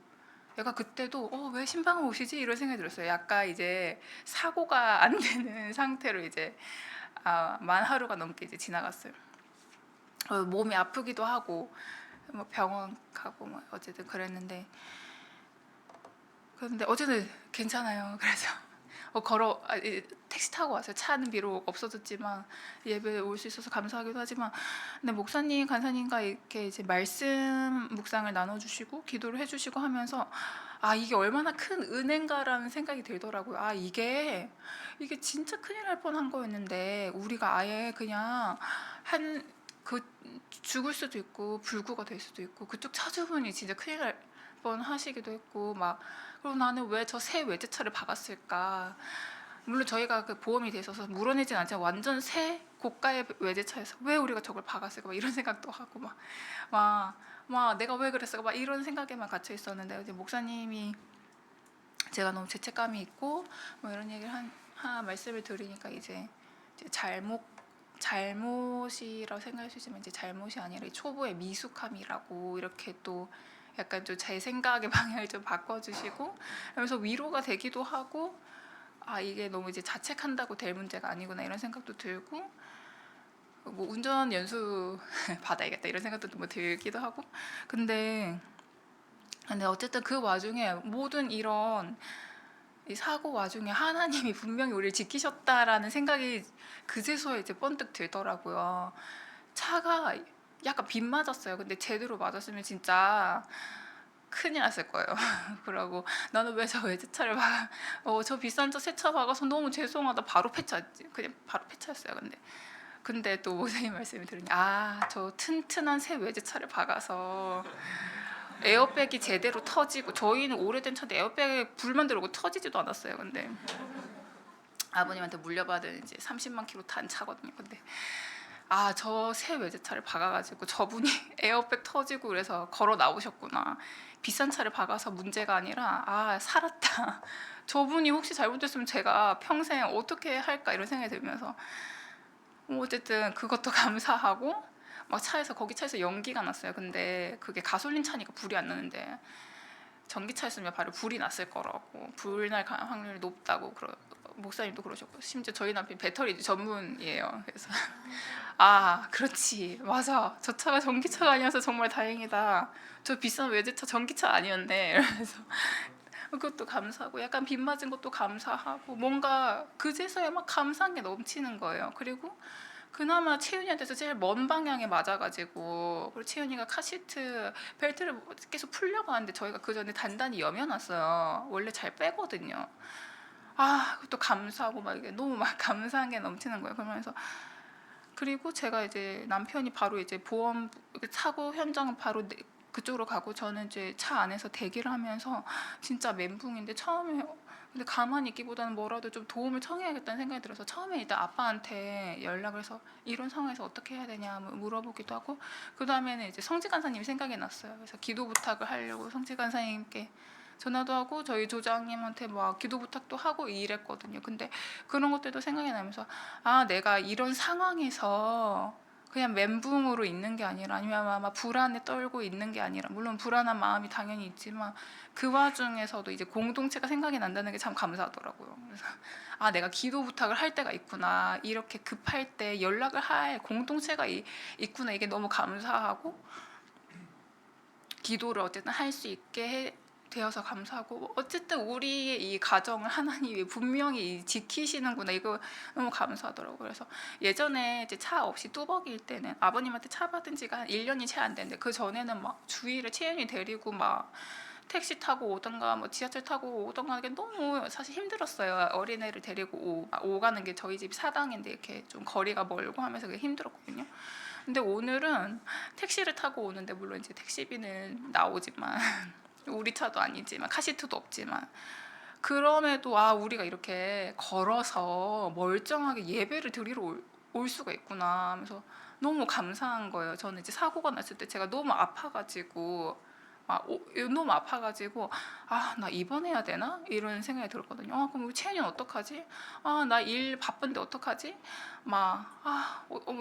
얘가 그때도 왜 신방을 오시지? 이런 생각이 들었어요. 약간 이제 사고가 안 되는 상태로 이제 만 하루가 넘게 이제 지나갔어요. 몸이 아프기도 하고 뭐 병원 가고 뭐 어쨌든 그랬는데, 어쨌든 괜찮아요. 그래서 택시 타고 왔어요. 차는 비록 없어졌지만 예배 올 수 있어서 감사하기도 하지만, 근데 목사님, 간사님과 이렇게 이제 말씀 묵상을 나눠주시고 기도를 해주시고 하면서 아, 이게 얼마나 큰 은혜인가라는 생각이 들더라고요. 아, 이게 진짜 큰일 날 뻔한 거였는데 우리가 아예 그냥 죽을 수도 있고 불구가 될 수도 있고, 그쪽 차주분이 진짜 큰일 날 뻔하시기도 했고 막, 그리고 나는 왜 저 새 외제차를 박았을까. 물론 저희가 그 보험이 돼 있어서 물어내진 않지만 완전 새 고가의 외제차에서 왜 우리가 저걸 박았을까 막 이런 생각도 하고 막 내가 왜 그랬을까 막 이런 생각에만 갇혀 있었는데, 이제 목사님이 제가 너무 죄책감이 있고 뭐 이런 얘기를 말씀을 드리니까 이제 잘못이라고 생각할 수 있지만 이제 잘못이 아니라 초보의 미숙함이라고 이렇게 또 약간 좀 제 생각의 방향을 좀 바꿔주시고, 그래서 위로가 되기도 하고, 아, 이게 너무 이제 자책한다고 될 문제가 아니구나 이런 생각도 들고, 뭐 운전 연수 받아야겠다 이런 생각도 뭐 들기도 하고. 근데 어쨌든 그 와중에 모든 이런 이 사고 와중에 하나님이 분명히 우리를 지키셨다라는 생각이 그제서야 이제 번뜩 들더라고요. 차가 약간 빗 맞았어요. 근데 제대로 맞았으면 진짜 큰일 났을 거예요. 그러고 나는 왜 저 외제차를 저 비싼 저 새 차 박아서 너무 죄송하다 바로 폐차했지. 그냥 바로 폐차했어요. 근데 또 목사님 말씀을 들으니 저 튼튼한 새 외제차를 박아서 에어백이 제대로 터지고, 저희는 오래된 차인데 에어백에 불만 들어오고 터지지도 않았어요. 근데 아버님한테 물려받은 이제 30만 킬로 탄 차거든요. 근데 저 새 외제차를 박아가지고 저분이 에어백 터지고 그래서 걸어 나오셨구나. 비싼 차를 박아서 문제가 아니라 살았다. 저분이 혹시 잘못됐으면 제가 평생 어떻게 할까 이런 생각이 들면서 어쨌든 그것도 감사하고, 막 거기 차에서 연기가 났어요. 근데 그게 가솔린 차니까 불이 안 나는데 전기차였으면 바로 불이 났을 거라고, 불 날 확률이 높다고 목사님도 그러셨고, 심지어 저희 남편이 배터리 전문이에요. 그래서 그렇지, 맞아, 저 차가 전기차가 아니어서 정말 다행이다. 저 비싼 외제차 전기차 아니었네. 이러면서 그것도 감사하고, 약간 빗 맞은 것도 감사하고, 뭔가 그제서야 막 감사한 게 넘치는 거예요. 그리고 그나마 채윤이한테서 제일 먼 방향에 맞아가지고, 그리고 채윤이가 카시트 벨트를 계속 풀려고 하는데 저희가 그 전에 단단히 여며놨어요. 원래 잘 빼거든요. 그것도 감사하고 막 이게 너무 막 감사한 게 넘치는 거예요. 그러면서 그리고 제가 이제 남편이 바로 이제 보험 사고 현장은 바로 그쪽으로 가고, 저는 이제 차 안에서 대기를 하면서 진짜 멘붕인데, 처음에 근데 가만히 있기보다는 뭐라도 좀 도움을 청해야겠다는 생각이 들어서 처음에 일단 아빠한테 연락을 해서 이런 상황에서 어떻게 해야 되냐 물어보기도 하고, 그 다음에는 이제 성지 간사님이 생각이 났어요. 그래서 기도 부탁을 하려고 성지 간사님께 전화도 하고 저희 조장님한테 막 기도 부탁도 하고 이랬거든요. 근데 그런 것들도 생각이 나면서 내가 이런 상황에서 그냥 멘붕으로 있는 게 아니라, 아니면 아마 불안에 떨고 있는 게 아니라, 물론 불안한 마음이 당연히 있지만 그 와중에서도 이제 공동체가 생각이 난다는 게 참 감사하더라고요. 그래서 내가 기도 부탁을 할 때가 있구나, 이렇게 급할 때 연락을 할 공동체가 있구나, 이게 너무 감사하고, 기도를 어쨌든 할 수 있게 되어서 감사하고, 어쨌든 우리의 이 가정을 하나님이 분명히 지키시는구나, 이거 너무 감사하더라고요. 그래서 예전에 이제 차 없이 뚜벅이일 때는 아버님한테 차 받은 지가 한 1년이 채 안 됐는데, 그 전에는 막 주일에 채연이 데리고 막 택시 타고 오던가 뭐 지하철 타고 오던가 하는 게 너무 사실 힘들었어요. 어린애를 데리고 오가는 게 저희 집 사당인데 이렇게 좀 거리가 멀고 하면서 그게 힘들었거든요. 근데 오늘은 택시를 타고 오는데, 물론 이제 택시비는 나오지만 우리 차도 아니지만 카시트도 없지만, 그럼에도 우리가 이렇게 걸어서 멀쩡하게 예배를 드리러 올 수가 있구나 하면서 너무 감사한 거예요. 저는 이제 사고가 났을 때 제가 너무 아파가지고 나 입원해야 되나 이런 생각이 들었거든요. 그럼 우리 채연이는 어떡하지? 나 일 바쁜데 어떡하지?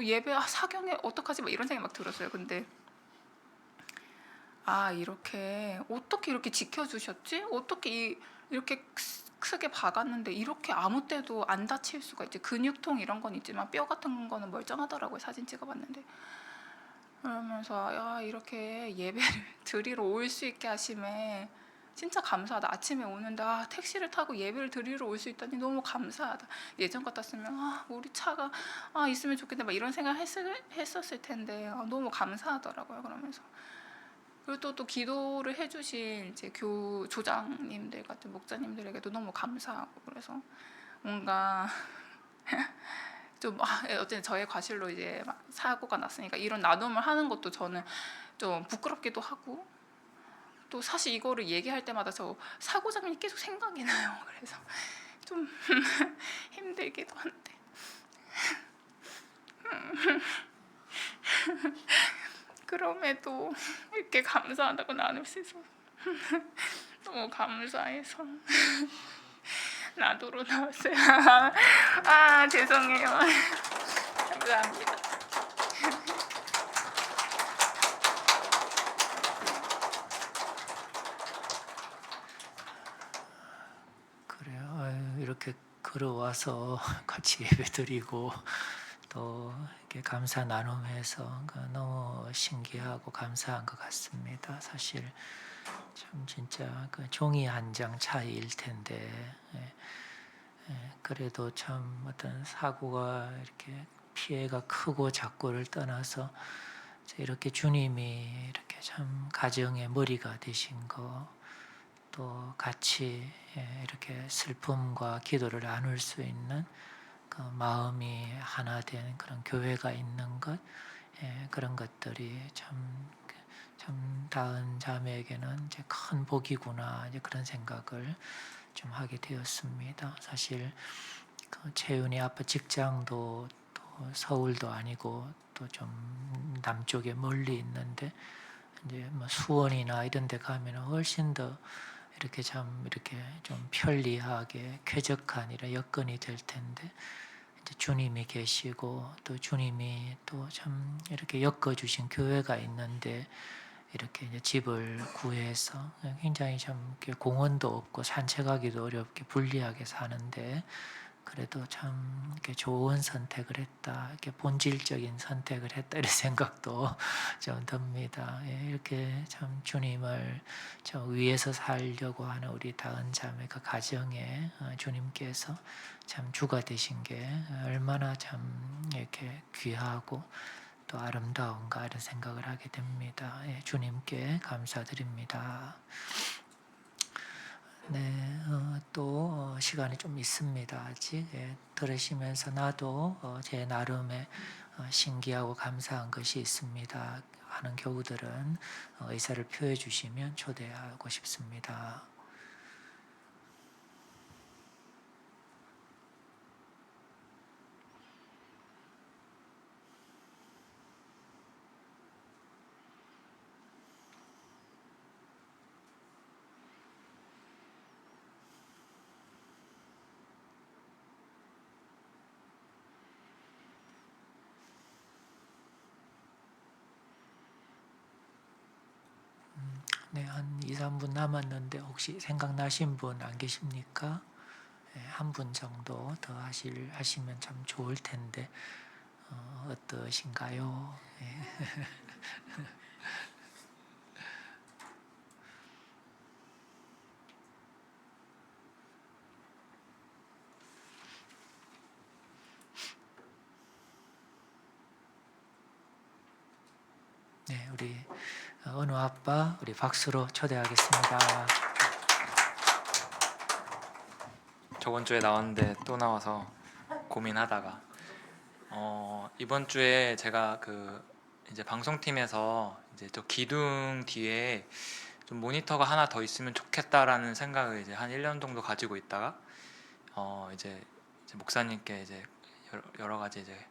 예배 사경에 어떡하지? 막 이런 생각이 막 들었어요. 근데 이렇게 어떻게 이렇게 지켜주셨지? 어떻게 이렇게 크게 박았는데 이렇게 아무 때도 안 다칠 수가 있지? 근육통 이런 건 있지만 뼈 같은 거는 멀쩡하더라고요. 사진 찍어봤는데. 그러면서 이렇게 예배를 드리러 올 수 있게 하심에 진짜 감사하다. 아침에 오는데 택시를 타고 예배를 드리러 올 수 있다니 너무 감사하다. 예전 같았으면 우리 차가 있으면 좋겠네 막 이런 생각 했었을 텐데 너무 감사하더라고요. 그러면서 그리고 또 기도를 해주신 이제 조장님들 같은 목사님들에게도 너무 감사하고 그래서 뭔가 좀 어쨌든 저의 과실로 이제 막 사고가 났으니까 이런 나눔을 하는 것도 저는 좀 부끄럽기도 하고 또 사실 이거를 얘기할 때마다 저 사고 장면이 계속 생각이 나요. 그래서 좀 힘들기도 한데 그럼에도 이렇게 감사하다고 나눌 수 있어서 너무 감사해서 나도로 나왔어요. 죄송해요. 감사합니다. 그래요. 아유, 이렇게 걸어와서 같이 예배드리고 또 이렇게 감사 나눔해서 너무 신기하고 감사한 것 같습니다. 사실 참 진짜 그 종이 한 장 차이일 텐데 그래도 참 어떤 사고가 이렇게 피해가 크고 작고를 떠나서 이렇게 주님이 이렇게 참 가정의 머리가 되신 거, 또 같이 이렇게 슬픔과 기도를 나눌 수 있는 그 마음이 하나 된 그런 교회가 있는 것, 그런 것들이 참 다은 자매에게는 이제 큰 복이구나 이제 그런 생각을 좀 하게 되었습니다. 사실 그 채윤이 아빠 직장도 또 서울도 아니고 또 좀 남쪽에 멀리 있는데 이제 뭐 수원이나 이런 데 가면 훨씬 더 이렇게 좀 편리하게 쾌적한 이런 여건이 될 텐데 이제 주님이 계시고 또 주님이 또 참 이렇게 엮어 주신 교회가 있는데 이렇게 이제 집을 구해서 굉장히 좀 공원도 없고 산책하기도 어렵게 불리하게 사는데 그래도 참 이렇게 좋은 선택을 했다, 이렇게 본질적인 선택을 했다 이런 생각도 좀 듭니다. 이렇게 참 주님을 좀 위해서 살려고 하는 우리 다은 자매 그 가정에 주님께서 참 주가 되신 게 얼마나 참 이렇게 귀하고 또 아름다운가 이런 생각을 하게 됩니다. 주님께 감사드립니다. 네, 또 시간이 좀 있습니다. 아직 들으시면서 나도 제 나름의 신기하고 감사한 것이 있습니다 하는 교우들은 의사를 표해 주시면 초대하고 싶습니다. 네, 한 2, 3분 남았는데 혹시 생각나신 분 안 계십니까? 한 분 정도 더 하시면 참 좋을 텐데 어떠신가요? 네, 우리 은우 아빠 우리 박수로 초대하겠습니다. 저번 주에 나왔는데 또 나와서 고민하다가 이번 주에 제가 이제 방송팀에서 이제 저 기둥 뒤에 좀 모니터가 하나 더 있으면 좋겠다라는 생각을 이제 한 1년 정도 가지고 있다가 이제 목사님께 이제 여러 가지 이제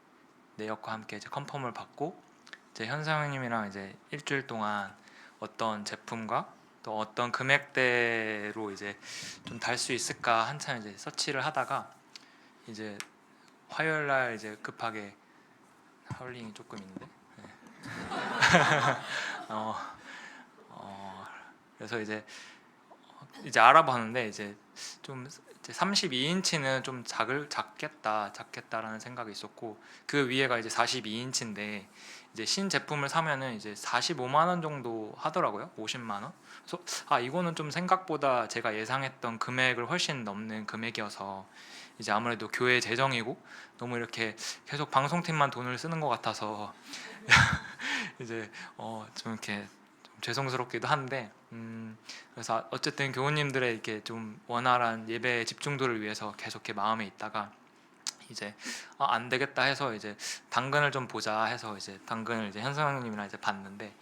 내역과 함께 이제 컨펌을 받고 이제 현상님이랑 이제 일주일 동안 어떤 제품과 또 어떤 금액대로 이제 좀 달 수 있을까 한참 이제 서치를 하다가 이제 화요일 날 이제 급하게 하울링이 조금 있는데 그래서 이제 알아봤는데 이제 좀 이제 32인치는 좀 작겠다라는 생각이 있었고, 그 위에가 이제 42인치인데 이제 신 제품을 사면은 이제 45만 원 정도 하더라고요. 50만 원. 그래서 이거는 좀 생각보다 제가 예상했던 금액을 훨씬 넘는 금액이어서, 이제 아무래도 교회 재정이고 너무 이렇게 계속 방송팀만 돈을 쓰는 것 같아서 이제 좀 이렇게 좀 죄송스럽기도 한데, 그래서 어쨌든 교우님들의 이렇게 좀 원활한 예배 집중도를 위해서 계속 이렇게 마음에 있다가 이제 안 되겠다 해서 이제 당근을 좀 보자 해서 이제 당근을 이제 현성님이랑 이제 봤는데,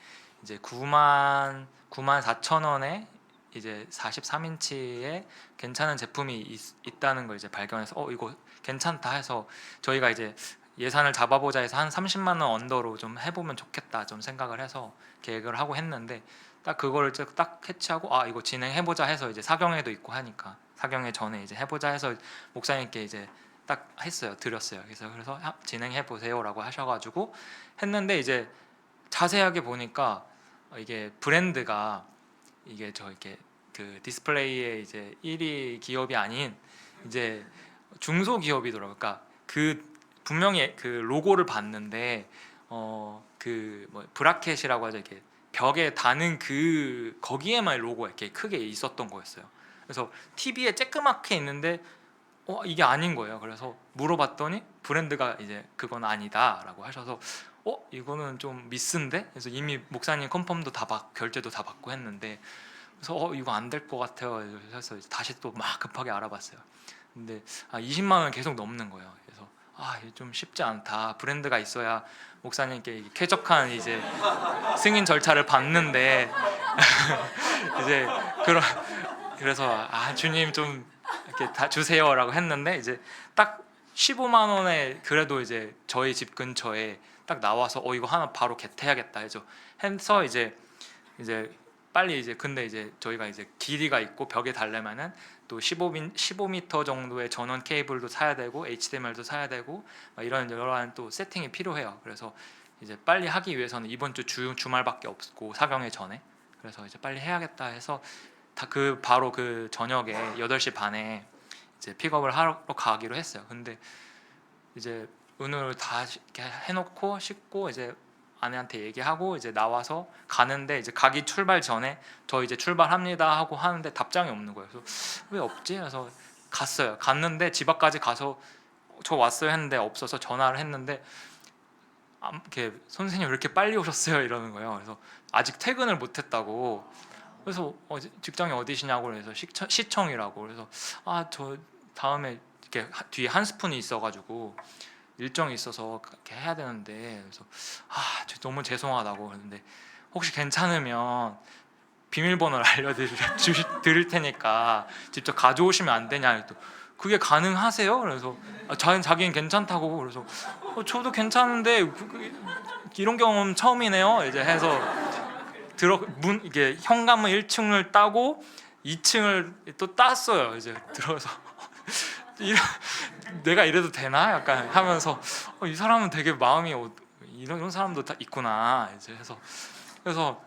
이제 9만 4천 원에 이제 43인치에 괜찮은 제품이 있다는 걸 이제 발견해서 이거 괜찮다 해서 저희가 이제 예산을 잡아보자 해서 한 30만 원 언더로 좀 해보면 좋겠다 좀 생각을 해서 계획을 하고 했는데, 딱 그거를 딱 캐치하고 이거 진행해보자 해서 이제 사경회도 있고 하니까 사경회 전에 이제 해보자 해서 목사님께 이제 딱 했어요. 드렸어요. 그래서 진행해보세요라고 하셔가지고 했는데, 이제 자세하게 보니까 이게 브랜드가 이게 저 이렇게 그 디스플레이에 이제 1위 기업이 아닌 이제 중소기업이더라고요. 그러니까 그 분명히 그 로고를 봤는데 그 뭐 브라켓이라고 하죠. 이렇게 벽에 다는 그 거기에만 로고가 이렇게 크게 있었던 거였어요. 그래서 TV에 쬐끄맣게 있는데 이게 아닌 거예요. 그래서 물어봤더니 브랜드가 이제 그건 아니다라고 하셔서 이거는 좀 미스인데? 그래서 이미 목사님 컨펌도 결제도 다 받고 했는데, 그래서 이거 안 될 것 같아요. 그래서 다시 또 막 급하게 알아봤어요. 근데 20만 원 계속 넘는 거예요. 그래서 이게 좀 쉽지 않다. 브랜드가 있어야 목사님께 쾌적한 이제 승인 절차를 받는데 이제 그래서 주님 좀 이렇게 다 주세요라고 했는데, 이제 딱 15만 원에 그래도 이제 저희 집 근처에 딱 나와서 이거 하나 바로 겟해야겠다 해서 이제 빨리 이제 근데 이제 저희가 이제 길이가 있고 벽에 달려면은 또 15m 정도의 전원 케이블도 사야 되고 HDMI도 사야 되고 이런 여러한 또 세팅이 필요해요. 그래서 이제 빨리 하기 위해서는 이번 주 주말밖에 없고 사경회 전에, 그래서 이제 빨리 해야겠다 해서 바로 그 저녁에 8시 반에 이제 픽업을 하러 가기로 했어요. 근데 이제 은우를 다 이렇게 해놓고 씻고 이제 아내한테 얘기하고 이제 나와서 가는데, 이제 가기 출발 전에 저 이제 출발합니다 하고 하는데 답장이 없는 거예요. 그래서 왜 없지? 그래서 갔는데 집 앞까지 가서 저 왔어요 했는데 없어서 전화를 했는데 이렇게 선생님 왜 이렇게 빨리 오셨어요 이러는 거예요. 그래서 아직 퇴근을 못했다고. 그래서 직장이 어디시냐고 그래서 시청이라고. 그래서 저 다음에 이렇게 뒤에 한 스푼이 있어가지고 일정이 있어서 이렇게 해야 되는데, 그래서 너무 죄송하다고 그러는데 혹시 괜찮으면 비밀번호를 알려드릴 테니까 직접 가져오시면 안 되냐. 또 그게 가능하세요? 그래서 자기는 괜찮다고. 그래서 저도 괜찮은데 이런 경험 처음이네요. 이제 해서 이게 현관문 1층을 따고 2층을 또 땄어요. 이제 들어서 내가 이래도 되나? 약간 하면서 이 사람은 되게 마음이 이런 사람도 다 있구나. 이제 그래서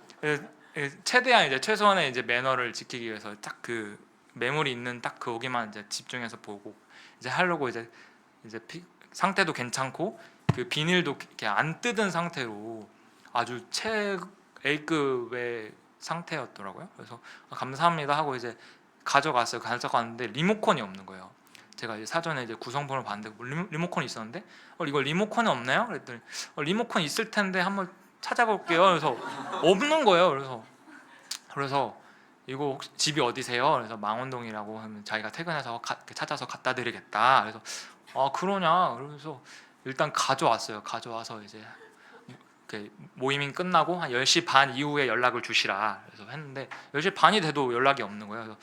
최대한 이제 최소한의 이제 매너를 지키기 위해서 딱 그 매물이 있는 딱 거기만 이제 집중해서 보고 이제 하려고 이제 상태도 괜찮고 그 비닐도 이렇게 안 뜯은 상태로 아주 A급의 상태였더라고요. 그래서 감사합니다 하고 이제 가져갔는데 리모컨이 없는 거예요. 제가 이제 사전에 이제 구성품을 봤는데 리모컨이 있었는데 이거 리모컨이 없나요? 그랬더니 리모컨 있을 텐데 한번 찾아볼게요. 그래서 없는 거예요. 그래서 이거 혹시 집이 어디세요? 그래서 망원동이라고 하면 자기가 퇴근해서 찾아서 갖다 드리겠다. 그래서 그러냐? 그래서 일단 가져와서 이제 모임이 끝나고 한 10시 반 이후에 연락을 주시라 그래서 했는데 10시 반이 돼도 연락이 없는 거예요. 그래서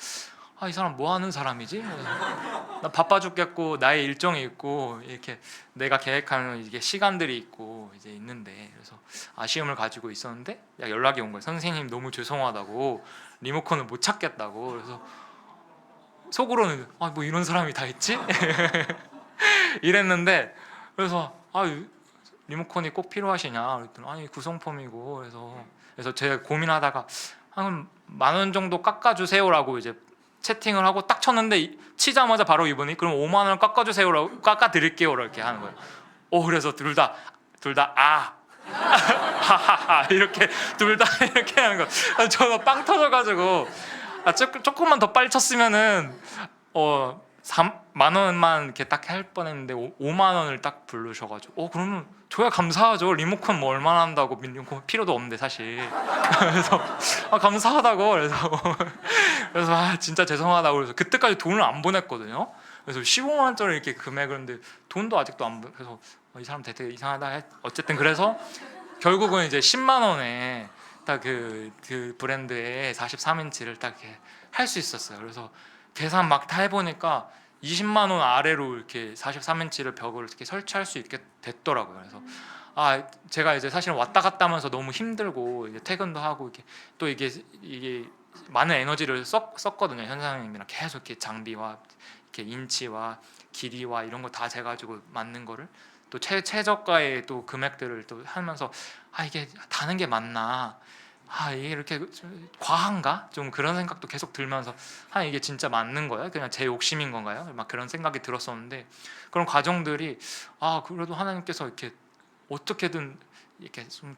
이 사람 뭐 하는 사람이지? 나 바빠 죽겠고 나의 일정이 있고 이렇게 내가 계획하는 이게 시간들이 있고 이제 있는데, 그래서 아쉬움을 가지고 있었는데 연락이 온 거예요. 선생님 너무 죄송하다고, 리모컨을 못 찾겠다고. 그래서 속으로는 뭐 이런 사람이 다 있지? 이랬는데, 그래서 리모컨이 꼭 필요하시냐? 그랬더니 아니 구성품이고. 그래서 제가 고민하다가 한 10,000원 정도 깎아주세요라고 이제 채팅을 하고 딱 쳤는데 치자마자 바로 이분이 그럼 5만 원을 깎아주세요라고 깎아드릴게요 이렇게 하는 거예요. 그래서 둘 다 하하하 이렇게 둘 다 이렇게 하는 거. 저는 빵 터져가지고 조금만 더 빨리 쳤으면은 3만 원만 이렇게 딱 할 뻔했는데 5만 원을 딱 부르셔가지고 그러면 줘야 감사하죠. 리모컨 뭐 얼마나 한다고 리모컨 필요도 없는데 사실. 그래서 감사하다고 그래서 진짜 죄송하다고 그래서 그때까지 돈을 안 보냈거든요. 그래서 15만 원짜리 이렇게 금액을 근데 돈도 아직도 안 그래서 이 사람 되게 이상하다. 어쨌든 그래서 결국은 이제 10만 원에 딱 그 브랜드의 43인치를 딱 이렇게 할 수 있었어요. 그래서 계산 막 다 해보니까 20만 원 아래로 이렇게 43인치를 벽을 이렇게 설치할 수 있게 됐더라고요. 그래서 제가 이제 사실 왔다 갔다 하면서 너무 힘들고 이제 퇴근도 하고 이렇게 또 이게 많은 에너지를 썼거든요. 현사님이랑 계속 이렇게 장비와 이렇게 인치와 길이와 이런 거 다 재가지고 맞는 거를 또 최저가의 또 금액들을 또 하면서 이게 다는 게 맞나? 이게 이렇게 과한가? 좀 그런 생각도 계속 들면서 이게 진짜 맞는 거야? 그냥 제 욕심인 건가요? 막 그런 생각이 들었었는데 그런 과정들이 그래도 하나님께서 이렇게 어떻게든 이렇게 좀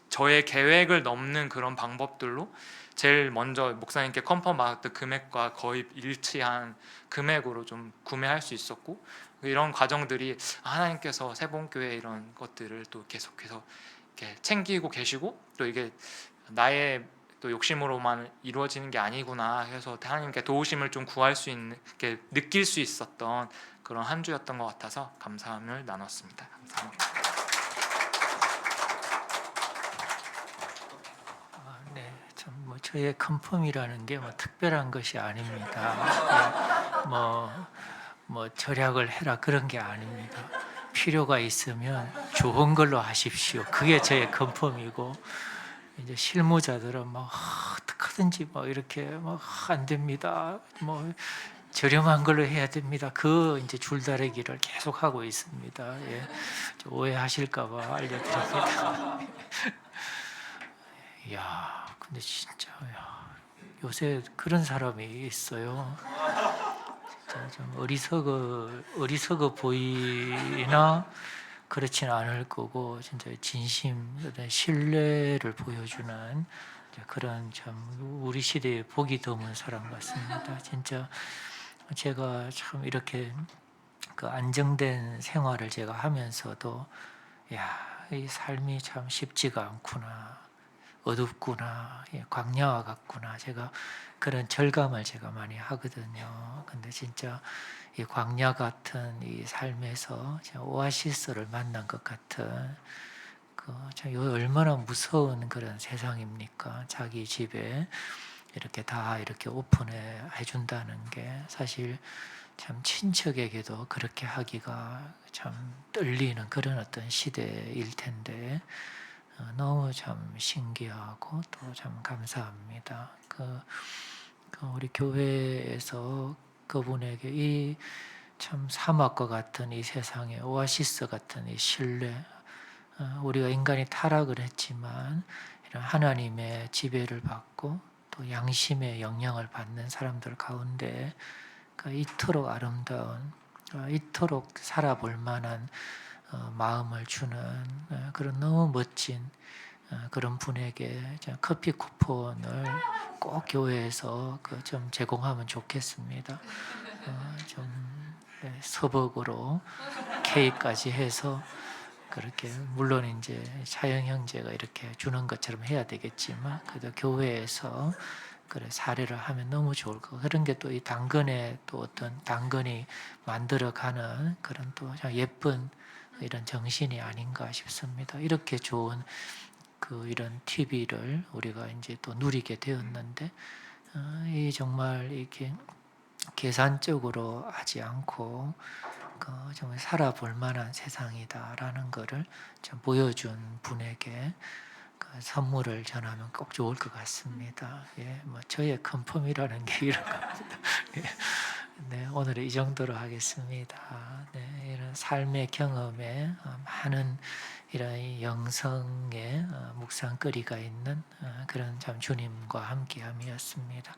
저의 계획을 넘는 그런 방법들로 제일 먼저 목사님께 컨펌 받았던 금액과 거의 일치한 금액으로 좀 구매할 수 있었고 이런 과정들이 하나님께서 세봉교회 이런 것들을 또 계속해서 이렇게 챙기고 계시고 또 이게 나의 또 욕심으로만 이루어지는 게 아니구나 해서 하나님께 도우심을 좀 구할 수 있는 이렇게 느낄 수 있었던 그런 한 주였던 것 같아서 감사함을 나눴습니다. 감사합니다. 네, 참 뭐 저의 컨펌이라는 게 뭐 특별한 것이 아닙니다. 뭐 절약을 해라 그런 게 아닙니다. 필요가 있으면 좋은 걸로 하십시오. 그게 저의 컨펌이고 이제 실무자들은 막 어떻게든지 막 이렇게 막 안 됩니다. 뭐 저렴한 걸로 해야 됩니다. 그 이제 줄다리기를 계속 하고 있습니다. 예, 오해하실까봐 알려드립니다. 야, 근데 진짜 요새 그런 사람이 있어요. 좀 어리석어 보이나 그렇지는 않을 거고 진짜 진심, 신뢰를 보여주는 그런 참 우리 시대에 복이 드문 사람 같습니다. 진짜 제가 참 이렇게 그 안정된 생활을 제가 하면서도 이 삶이 참 쉽지가 않구나, 어둡구나, 광야와 같구나. 제가 그런 절감을 제가 많이 하거든요. 근데 진짜 이 광야 같은 이 삶에서 오아시스를 만난 것 같은 참 얼마나 무서운 그런 세상입니까? 자기 집에 이렇게 다 이렇게 오픈해 준다는 게 사실 참 친척에게도 그렇게 하기가 참 떨리는 그런 어떤 시대일 텐데 너무 참 신기하고 또 참 감사합니다. 우리 교회에서 그분에게 이 참 사막과 같은 이 세상에 오아시스 같은 이 신뢰, 우리가 인간이 타락을 했지만 이런 하나님의 지배를 받고 또 양심의 영향을 받는 사람들 가운데 이토록 아름다운, 이토록 살아볼 만한 마음을 주는 그런 너무 멋진 그런 분에게 커피 쿠폰을 꼭 교회에서 좀 제공하면 좋겠습니다. 좀 서복으로 케이크까지 해서 그렇게 물론 이제 차영 형제가 이렇게 주는 것처럼 해야 되겠지만 그래도 교회에서 그래 사례를 하면 너무 좋을 거. 그런 게 또 이 당근에 또 어떤 당근이 만들어가는 그런 또 예쁜 이런 정신이 아닌가 싶습니다. 이렇게 좋은 이런 TV를 우리가 이제 또 누리게 되었는데 이 정말 이렇게 계산적으로 하지 않고 정말 살아볼 만한 세상이다라는 것을 좀 보여준 분에게 선물을 전하면 꼭 좋을 것 같습니다. 뭐 저의 컨펌이라는 게 이런 겁니다. 네, 오늘은 이 정도로 하겠습니다. 네, 이런 삶의 경험에 많은 이런 영성의 묵상거리가 있는 그런 참 주님과 함께함이었습니다.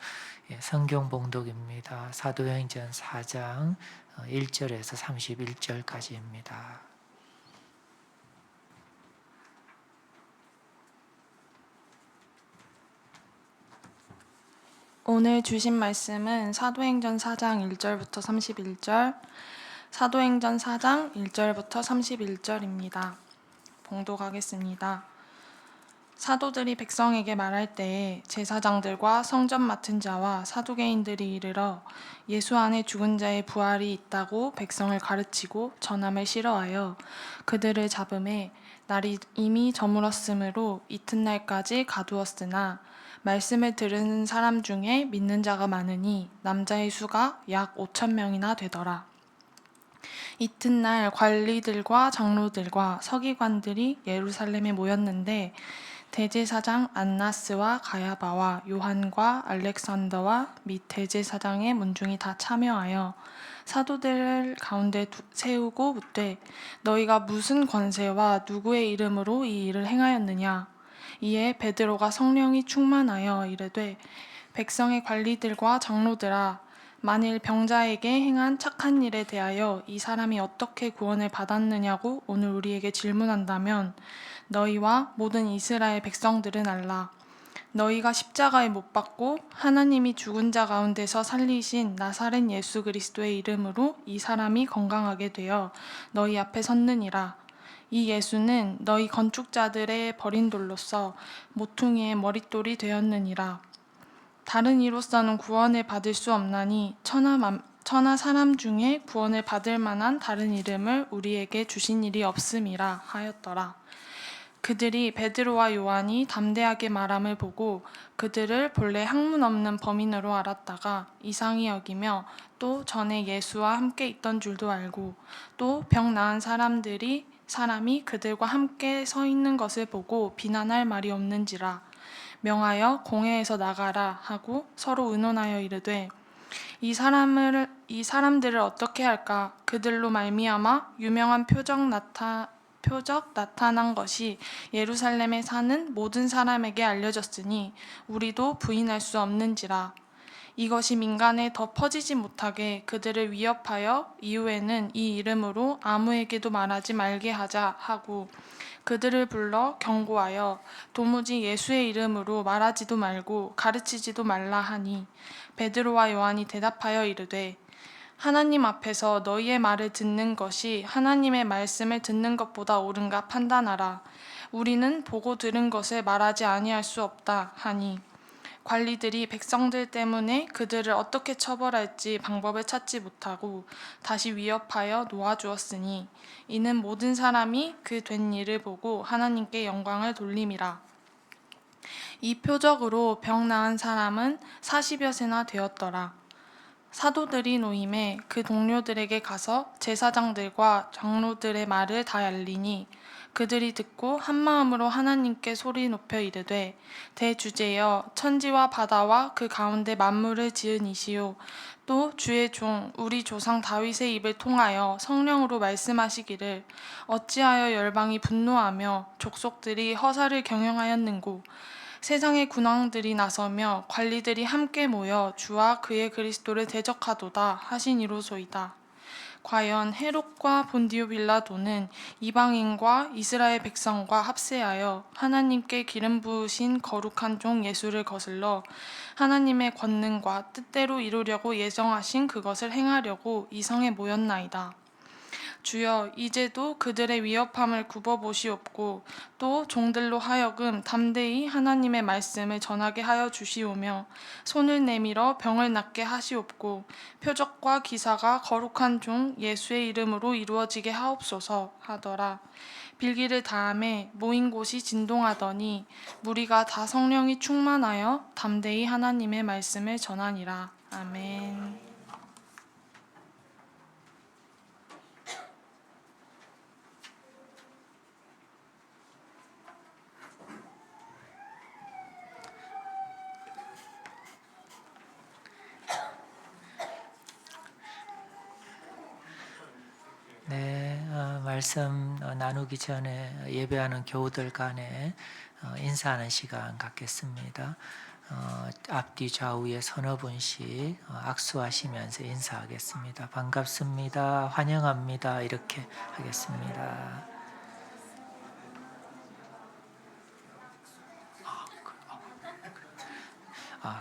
예, 성경 봉독입니다. 사도행전 4장 1절에서 31절까지입니다. 오늘 주신 말씀은 사도행전 4장 1절부터 31절, 사도행전 4장 1절부터 31절입니다. 봉독하겠습니다. 사도들이 백성에게 말할 때에 제사장들과 성전 맡은 자와 사두개인들이 이르러 예수 안에 죽은 자의 부활이 있다고 백성을 가르치고 전함을 싫어하여 그들을 잡음에 날이 이미 저물었으므로 이튿날까지 가두었으나 말씀을 들은 사람 중에 믿는 자가 많으니 남자의 수가 약 5,000명이나 되더라. 이튿날 관리들과 장로들과 서기관들이 예루살렘에 모였는데 대제사장 안나스와 가야바와 요한과 알렉산더와 및 대제사장의 문중이 다 참여하여 사도들을 가운데 세우고 묻되 너희가 무슨 권세와 누구의 이름으로 이 일을 행하였느냐. 이에 베드로가 성령이 충만하여 이르되 백성의 관리들과 장로들아 만일 병자에게 행한 착한 일에 대하여 이 사람이 어떻게 구원을 받았느냐고 오늘 우리에게 질문한다면 너희와 모든 이스라엘 백성들은 알라. 너희가 십자가에 못 박고 하나님이 죽은 자 가운데서 살리신 나사렛 예수 그리스도의 이름으로 이 사람이 건강하게 되어 너희 앞에 섰느니라. 이 예수는 너희 건축자들의 버린 돌로서 모퉁이의 머릿돌이 되었느니라. 다른 이로서는 구원을 받을 수 없나니 천하 사람 중에 구원을 받을 만한 다른 이름을 우리에게 주신 일이 없음이라 하였더라. 그들이 베드로와 요한이 담대하게 말함을 보고 그들을 본래 학문 없는 범인으로 알았다가 이상히 여기며 또 전에 예수와 함께 있던 줄도 알고 또 병 나은 사람이 그들과 함께 서 있는 것을 보고 비난할 말이 없는지라 명하여 공회에서 나가라 하고 서로 의논하여 이르되 이 사람들을 어떻게 할까. 그들로 말미암아 유명한 표적 나타난 것이 예루살렘에 사는 모든 사람에게 알려졌으니 우리도 부인할 수 없는지라. 이것이 민간에 더 퍼지지 못하게 그들을 위협하여 이후에는 이 이름으로 아무에게도 말하지 말게 하자 하고 그들을 불러 경고하여 도무지 예수의 이름으로 말하지도 말고 가르치지도 말라 하니 베드로와 요한이 대답하여 이르되 하나님 앞에서 너희의 말을 듣는 것이 하나님의 말씀을 듣는 것보다 옳은가 판단하라. 우리는 보고 들은 것을 말하지 아니할 수 없다 하니 관리들이 백성들 때문에 그들을 어떻게 처벌할지 방법을 찾지 못하고 다시 위협하여 놓아주었으니 이는 모든 사람이 그 된 일을 보고 하나님께 영광을 돌림이라. 이 표적으로 병 나은 사람은 40여세나 되었더라. 사도들이 노임에 그 동료들에게 가서 제사장들과 장로들의 말을 다 알리니 그들이 듣고 한마음으로 하나님께 소리 높여 이르되 대주제여 천지와 바다와 그 가운데 만물을 지은 이시요 또 주의 종 우리 조상 다윗의 입을 통하여 성령으로 말씀하시기를 어찌하여 열방이 분노하며 족속들이 허사를 경영하였는고 세상의 군왕들이 나서며 관리들이 함께 모여 주와 그의 그리스도를 대적하도다 하시니로소이다. 과연 헤롯과 본디오 빌라도는 이방인과 이스라엘 백성과 합세하여 하나님께 기름 부으신 거룩한 종 예수를 거슬러 하나님의 권능과 뜻대로 이루려고 예정하신 그것을 행하려고 이 성에 모였나이다. 주여 이제도 그들의 위협함을 굽어보시옵고 또 종들로 하여금 담대히 하나님의 말씀을 전하게 하여 주시오며 손을 내밀어 병을 낫게 하시옵고 표적과 기사가 거룩한 종 예수의 이름으로 이루어지게 하옵소서 하더라. 빌기를 다함에 모인 곳이 진동하더니 무리가 다 성령이 충만하여 담대히 하나님의 말씀을 전하니라. 아멘. 말씀 나누기 전에 예배하는 교우들 간에 인사하는 시간 갖겠습니다. 앞뒤 좌우에 서너 분씩 악수하시면서 인사하겠습니다. 반갑습니다. 환영합니다. 이렇게 하겠습니다.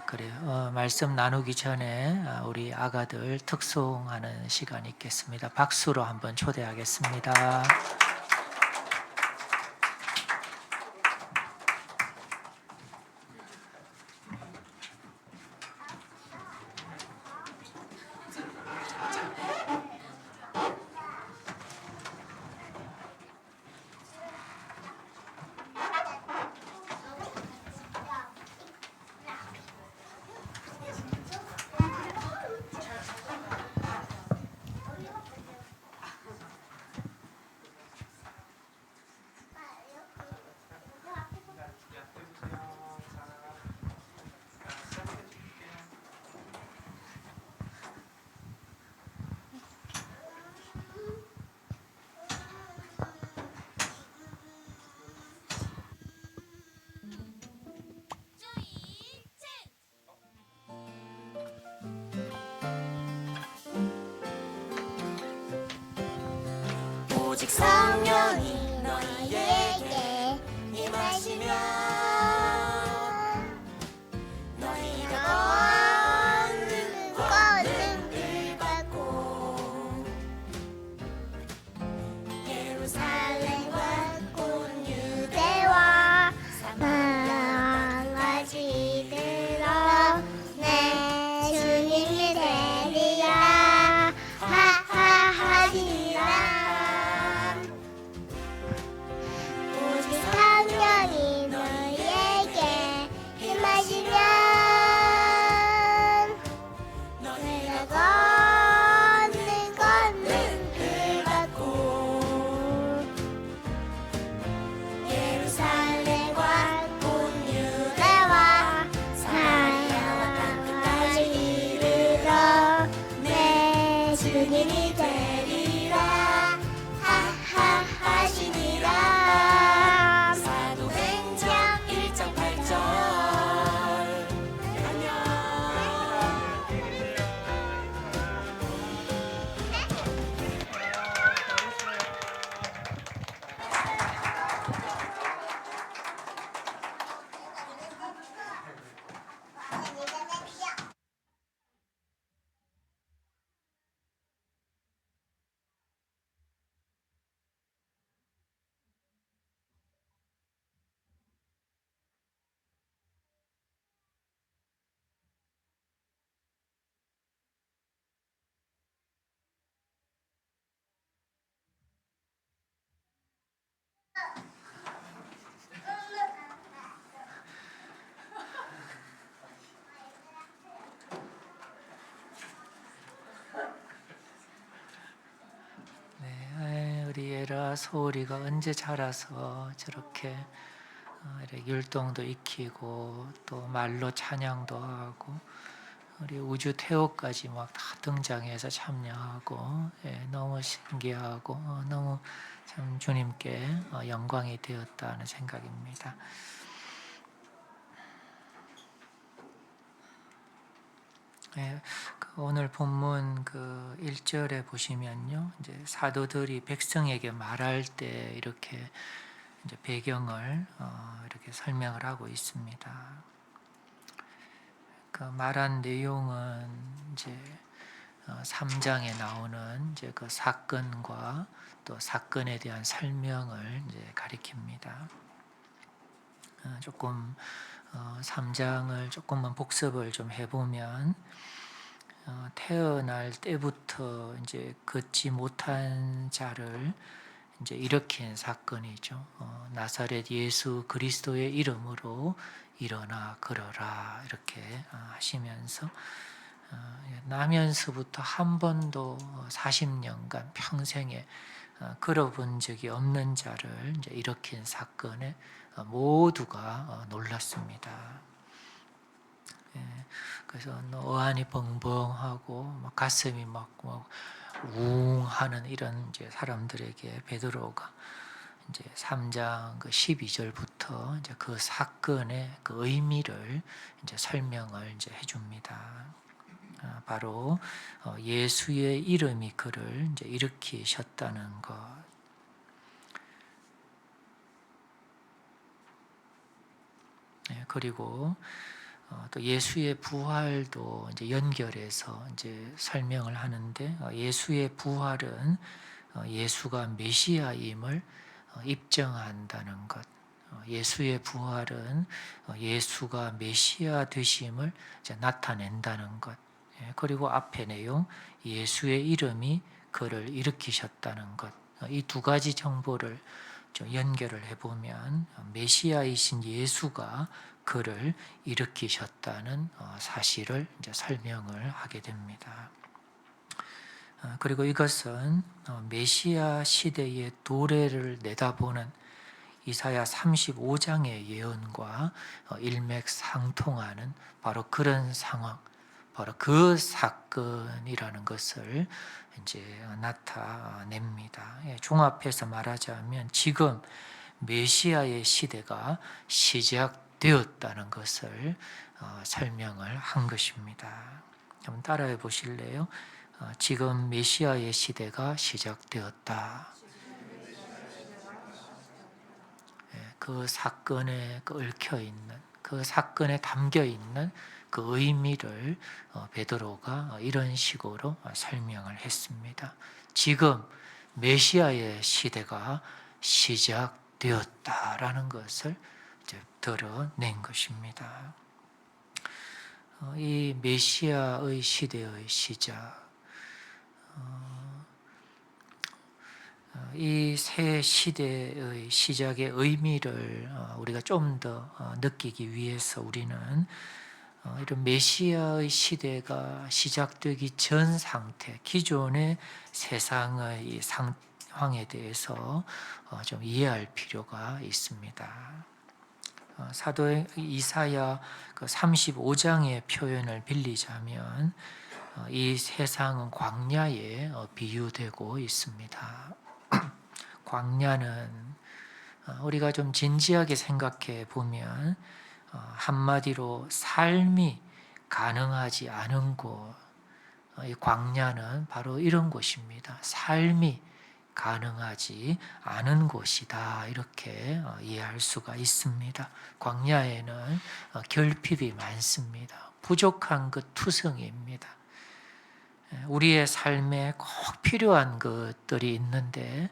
그래요. 말씀 나누기 전에 우리 아가들 특송하는 시간이 있겠습니다. 박수로 한번 초대하겠습니다. 오직 성령이 너희에게 임하시면 너희가 권능을 받고 예루살렘과 온 유대와 사마리아까지 들어 내 주님이 되리라 하하하리라. 오직 성령이 너희에게 임하시면 너희가 권능을 받고 예루살렘과 온 유대와 사마리아까지 이르러 내 주님이 되리라 하하하시니라. 사도행전 1장 8절. 네, 우리 에라 소울이가 언제 자라서 저렇게 이렇게 율동도 익히고 또 말로 찬양도 하고 우리 우주 태호까지 막 다 등장해서 참여하고 너무 신기하고 너무 참 주님께 영광이 되었다는 생각입니다. 오늘 본문 1절에 보시면요, 이제 사도들이 백성에게 말할 때 이렇게 이제 배경을 이렇게 설명을 하고 있습니다. 그 말한 내용은 이제 3장에 나오는 이제 그 사건과 또 사건에 대한 설명을 이제 가리킵니다. 조금 3장을 조금만 복습을 좀 해보면 태어날 때부터 이제 걷지 못한 자를 이제 일으킨 사건이죠. 나사렛 예수 그리스도의 이름으로 일어나 걸어라 이렇게 하시면서 나면서부터 한 번도 40년간 평생에 걸어본 적이 없는 자를 이제 일으킨 사건에 모두가 놀랐습니다. 그래서 어안이 벙벙하고 가슴이 막 우웅하는 이런 이제 사람들에게 베드로가 이제 3장 그 12절부터 이제 그 사건의 그 의미를 이제 설명을 이제 해줍니다. 바로 예수의 이름이 그를 이제 일으키셨다는 것. 그리고 또 예수의 부활도 이제 연결해서 이제 설명을 하는데 예수의 부활은 예수가 메시아임을 입증한다는 것. 예수의 부활은 예수가 메시아 되심을 이제 나타낸다는 것. 그리고 앞에 내용 예수의 이름이 그를 일으키셨다는 것. 이 두 가지 정보를 좀 연결을 해보면 메시아이신 예수가 그를 일으키셨다는 사실을 이제 설명을 하게 됩니다. 그리고 이것은 메시아 시대의 도래를 내다보는 이사야 35장의 예언과 일맥상통하는 바로 그런 상황, 바로 그 사건이라는 것을 이제 나타냅니다. 종합해서 말하자면 지금 메시아의 시대가 시작되었다는 것을 설명을 한 것입니다. 한번 따라해 보실래요? 지금 메시아의 시대가 시작되었다. 그 사건에 얽혀 있는, 그 사건에 담겨 있는 그 의미를 베드로가 이런 식으로 설명을 했습니다. 지금 메시아의 시대가 시작되었다라는 것을 이제 드러낸 것입니다. 이 메시아의 시대의 시작, 이 새 시대의 시작의 의미를 우리가 좀 더 느끼기 위해서 우리는 이런 메시아의 시대가 시작되기 전 상태, 기존의 세상의 이 상황에 대해서 좀 이해할 필요가 있습니다. 사도 이사야 35장의 표현을 빌리자면 이 세상은 광야에 비유되고 있습니다. 광야는 우리가 좀 진지하게 생각해 보면 한마디로 삶이 가능하지 않은 곳, 이 광야는 바로 이런 곳입니다. 삶이 가능하지 않은 곳이다, 이렇게 이해할 수가 있습니다. 광야에는 결핍이 많습니다. 부족한 것 투성이입니다. 우리의 삶에 꼭 필요한 것들이 있는데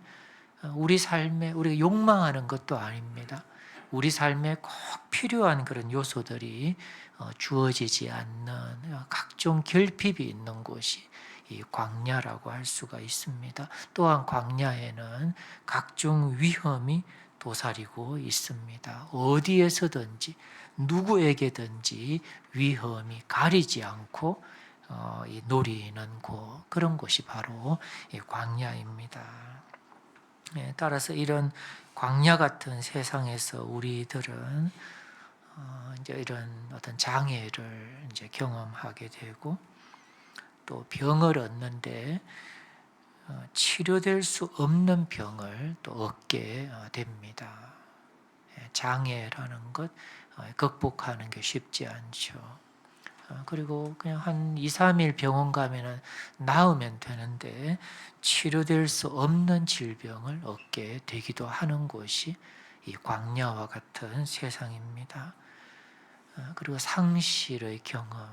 우리 삶에 우리가 욕망하는 것도 아닙니다. 우리 삶에 꼭 필요한 그런 요소들이 주어지지 않는 각종 결핍이 있는 곳이 이 광야라고 할 수가 있습니다. 또한 광야에는 각종 위험이 도사리고 있습니다. 어디에서든지 누구에게든지 위험이 가리지 않고 노리는 곳, 그런 곳이 바로 이 광야입니다. 따라서 이런 광야 같은 세상에서 우리들은 이제 이런 어떤 장애를 이제 경험하게 되고 또 병을 얻는데 치료될 수 없는 병을 또 얻게 됩니다. 장애라는 것 극복하는 게 쉽지 않죠. 그리고 그냥 한 2, 3일 병원 가면은 나으면 되는데 치료될 수 없는 질병을 얻게 되기도 하는 곳이 이 광야와 같은 세상입니다. 그리고 상실의 경험,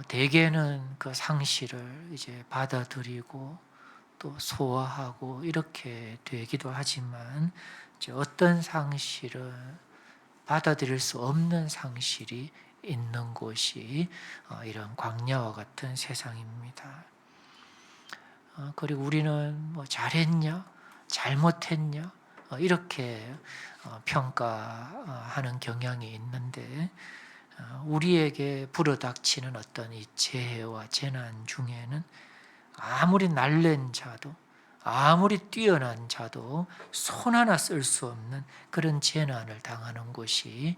대개는 그 상실을 이제 받아들이고 또 소화하고 이렇게 되기도 하지만 이제 어떤 상실은 받아들일 수 없는 상실이 있는 곳이 이런 광야와 같은 세상입니다. 그리고 우리는 뭐 잘했냐, 잘못했냐 이렇게 평가하는 경향이 있는데 우리에게 불어닥치는 어떤 이 재해와 재난 중에는 아무리 날랜 자도 아무리 뛰어난 자도 손 하나 쓸 수 없는 그런 재난을 당하는 곳이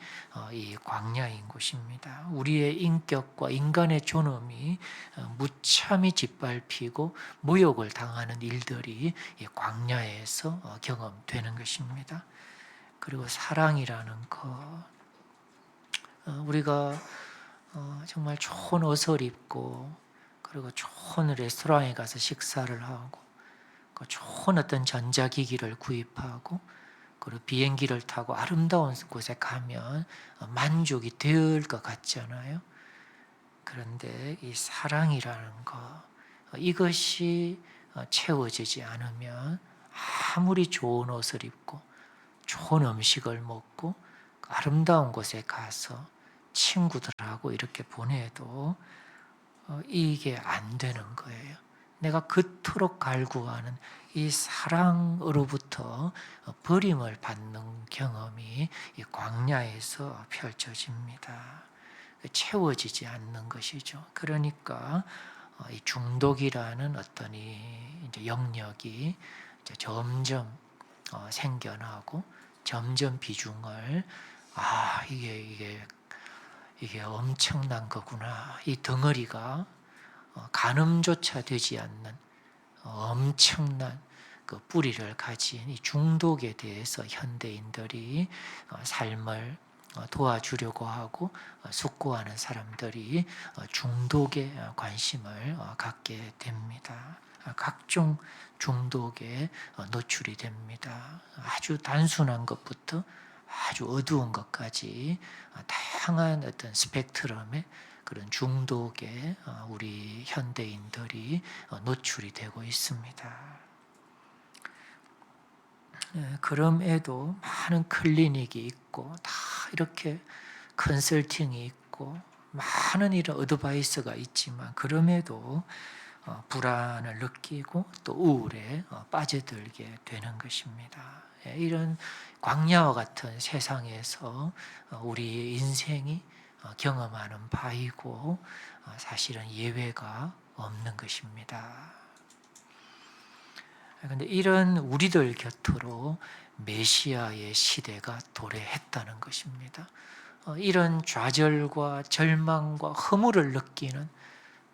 이 광야인 곳입니다. 우리의 인격과 인간의 존엄이 무참히 짓밟히고 모욕을 당하는 일들이 이 광야에서 경험되는 것입니다. 그리고 사랑이라는 것, 우리가 정말 좋은 옷을 입고 그리고 좋은 레스토랑에 가서 식사를 하고 좋은 어떤 전자기기를 구입하고 그리고 비행기를 타고 아름다운 곳에 가면 만족이 될 것 같잖아요. 그런데 이 사랑이라는 것, 이것이 채워지지 않으면 아무리 좋은 옷을 입고 좋은 음식을 먹고 아름다운 곳에 가서 친구들하고 이렇게 보내도 이게 안 되는 거예요. 내가 그토록 갈구하는 이 사랑으로부터 버림을 받는 경험이 이 광야에서 펼쳐집니다. 채워지지 않는 것이죠. 그러니까 이 중독이라는 어떤 이제 영역이 이제 점점 생겨나고 점점 비중을 이게 엄청난 거구나. 이 덩어리가 가늠조차 되지 않는 엄청난 그 뿌리를 가진 이 중독에 대해서 현대인들이 삶을 도와주려고 하고 숙고하는 사람들이 중독에 관심을 갖게 됩니다. 각종 중독에 노출이 됩니다. 아주 단순한 것부터 아주 어두운 것까지 다양한 어떤 스펙트럼의 그런 중독에 우리 현대인들이 노출이 되고 있습니다. 그럼에도 많은 클리닉이 있고 다 이렇게 컨설팅이 있고 많은 이런 어드바이스가 있지만 그럼에도 불안을 느끼고 또 우울에 빠져들게 되는 것입니다. 이런 광야와 같은 세상에서 우리의 인생이 경험하는 바이고 사실은 예외가 없는 것입니다. 그런데 이런 우리들 곁으로 메시아의 시대가 도래했다는 것입니다. 이런 좌절과 절망과 허물을 느끼는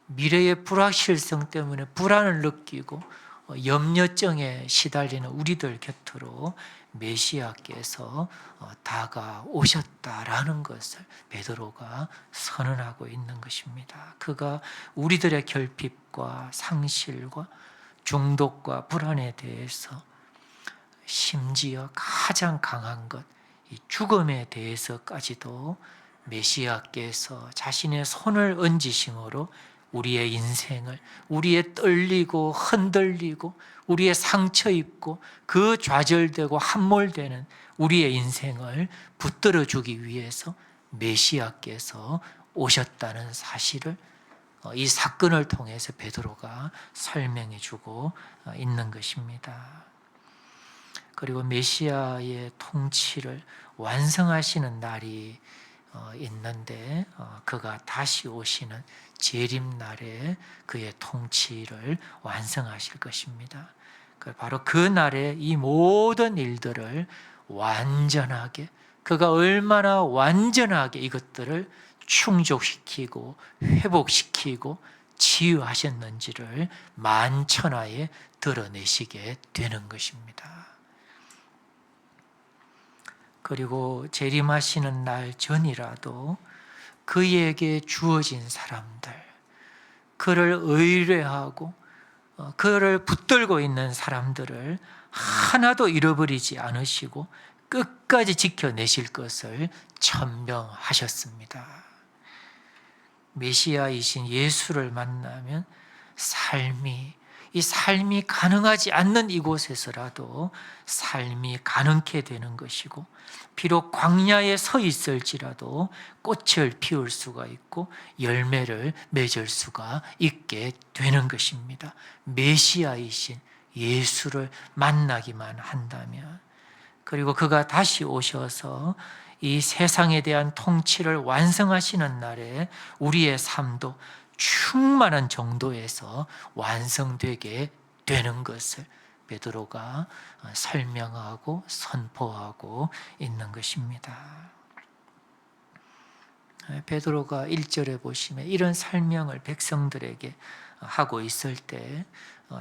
미래의 불확실성 때문에 불안을 느끼고 염려증에 시달리는 우리들 곁으로 메시아께서 다가오셨다라는 것을 베드로가 선언하고 있는 것입니다. 그가 우리들의 결핍과 상실과 중독과 불안에 대해서 심지어 가장 강한 것, 이 죽음에 대해서까지도 메시아께서 자신의 손을 얹으심으로 우리의 인생을, 우리의 떨리고 흔들리고 우리의 상처 입고 그 좌절되고 함몰되는 우리의 인생을 붙들어 주기 위해서 메시아께서 오셨다는 사실을 이 사건을 통해서 베드로가 설명해 주고 있는 것입니다. 그리고 메시아의 통치를 완성하시는 날이 있는데 그가 다시 오시는 재림날에 그의 통치를 완성하실 것입니다. 바로 그 날에 이 모든 일들을 완전하게, 그가 얼마나 완전하게 이것들을 충족시키고 회복시키고 치유하셨는지를 만천하에 드러내시게 되는 것입니다. 그리고 재림하시는 날 전이라도 그에게 주어진 사람들, 그를 의뢰하고 그를 붙들고 있는 사람들을 하나도 잃어버리지 않으시고 끝까지 지켜내실 것을 천명하셨습니다. 메시아이신 예수를 만나면 이 삶이 가능하지 않는 이곳에서라도 삶이 가능케 되는 것이고, 비록 광야에 서 있을지라도 꽃을 피울 수가 있고 열매를 맺을 수가 있게 되는 것입니다. 메시아이신 예수를 만나기만 한다면, 그리고 그가 다시 오셔서 이 세상에 대한 통치를 완성하시는 날에 우리의 삶도 충만한 정도에서 완성되게 되는 것을 베드로가 설명하고 선포하고 있는 것입니다. 베드로가 1절에 보시면 이런 설명을 백성들에게 하고 있을 때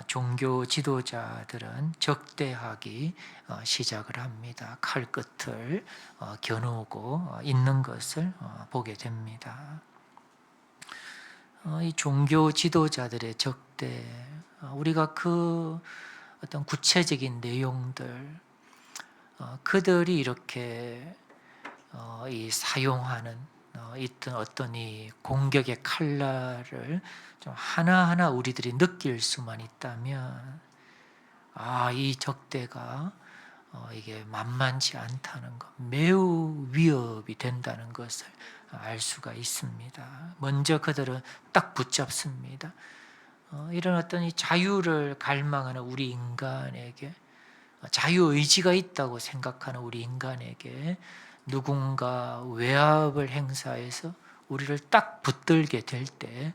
종교 지도자들은 적대하기 시작을 합니다. 칼끝을 겨누고 있는 것을 보게 됩니다. 이 종교 지도자들의 적대, 우리가 그 어떤 구체적인 내용들, 그들이 이렇게 이 사용하는 어떤 이 공격의 칼날을 좀 하나하나 우리들이 느낄 수만 있다면, 이 적대가 이게 만만치 않다는 것, 매우 위협이 된다는 것을 알 수가 있습니다. 먼저 그들은 딱 붙잡습니다. 이런 어떤 이 자유를 갈망하는 우리 인간에게, 자유의지가 있다고 생각하는 우리 인간에게 누군가 외압을 행사해서 우리를 딱 붙들게 될 때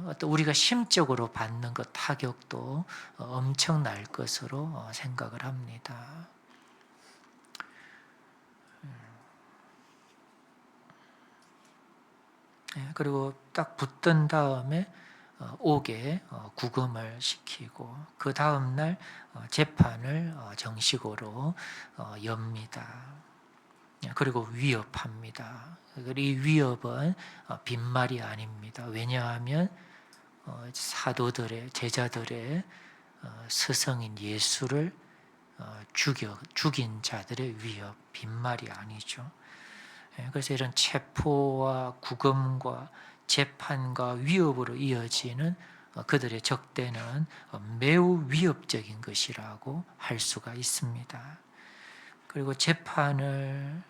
어떤 우리가 심적으로 받는 그 타격도 엄청날 것으로 생각을 합니다. 그리고 딱 붙든 다음에 옥에 구금을 시키고 그 다음 날 재판을 정식으로 엽니다. 그리고 위협합니다. 이 위협은 빈말이 아닙니다. 왜냐하면 사도들의 제자들의 스승인 예수를 죽인 자들의 위협, 빈말이 아니죠. 그래서 이런 체포와 구금과 재판과 위협으로 이어지는 그들의 적대는 매우 위협적인 것이라고 할 수가 있습니다. 그리고 재판에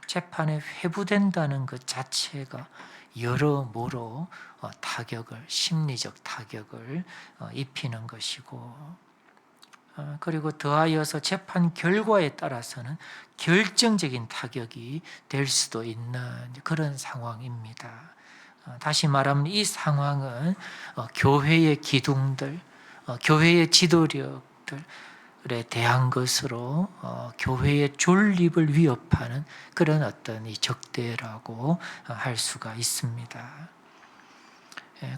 회부된다는 것 자체가 여러모로 심리적 타격을 입히는 것이고, 그리고 더하여서 재판 결과에 따라서는 결정적인 타격이 될 수도 있는 그런 상황입니다. 다시 말하면 이 상황은 교회의 기둥들, 교회의 지도력들에 대한 것으로 교회의 존립을 위협하는 그런 어떤 이 적대라고 할 수가 있습니다.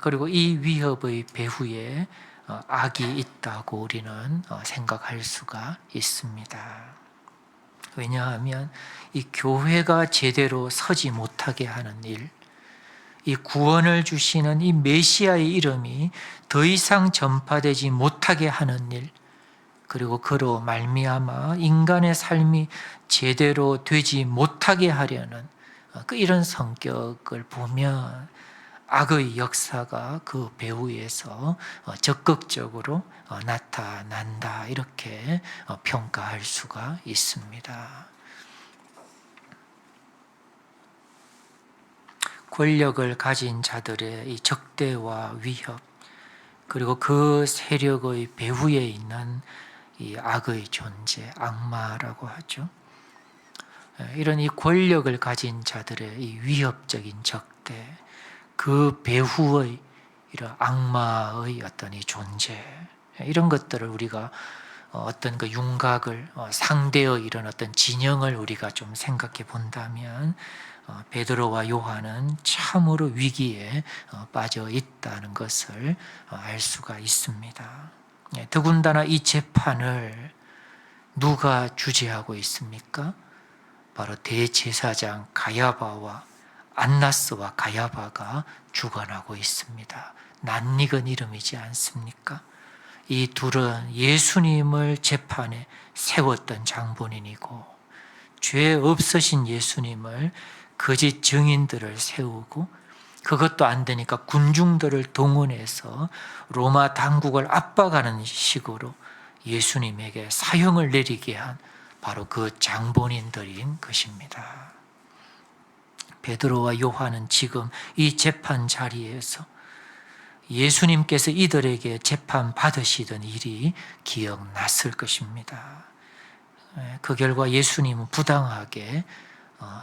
그리고 이 위협의 배후에 악이 있다고 우리는 생각할 수가 있습니다. 왜냐하면 이 교회가 제대로 서지 못하게 하는 일, 이 구원을 주시는 이 메시아의 이름이 더 이상 전파되지 못하게 하는 일, 그리고 그로 말미암아 인간의 삶이 제대로 되지 못하게 하려는 이런 성격을 보면 악의 역사가 그 배후에서 적극적으로 나타난다, 이렇게 평가할 수가 있습니다. 권력을 가진 자들의 이 적대와 위협, 그리고 그 세력의 배후에 있는 이 악의 존재, 악마라고 하죠. 이런 이 권력을 가진 자들의 이 위협적인 적대, 그 배후의 이런 악마의 어떤 이 존재, 이런 것들을 우리가 어떤 그 윤곽을 상대의 이런 어떤 진영을 우리가 좀 생각해 본다면 베드로와 요한은 참으로 위기에 빠져 있다는 것을 알 수가 있습니다. 더군다나 이 재판을 누가 주재하고 있습니까? 바로 대제사장 가야바와 안나스와 가야바가 주관하고 있습니다. 낯익은 이름이지 않습니까? 이 둘은 예수님을 재판에 세웠던 장본인이고, 죄 없으신 예수님을 거짓 증인들을 세우고, 그것도 안 되니까 군중들을 동원해서 로마 당국을 압박하는 식으로 예수님에게 사형을 내리게 한 바로 그 장본인들인 것입니다. 베드로와 요한은 지금 이 재판 자리에서 예수님께서 이들에게 재판 받으시던 일이 기억났을 것입니다. 그 결과 예수님은 부당하게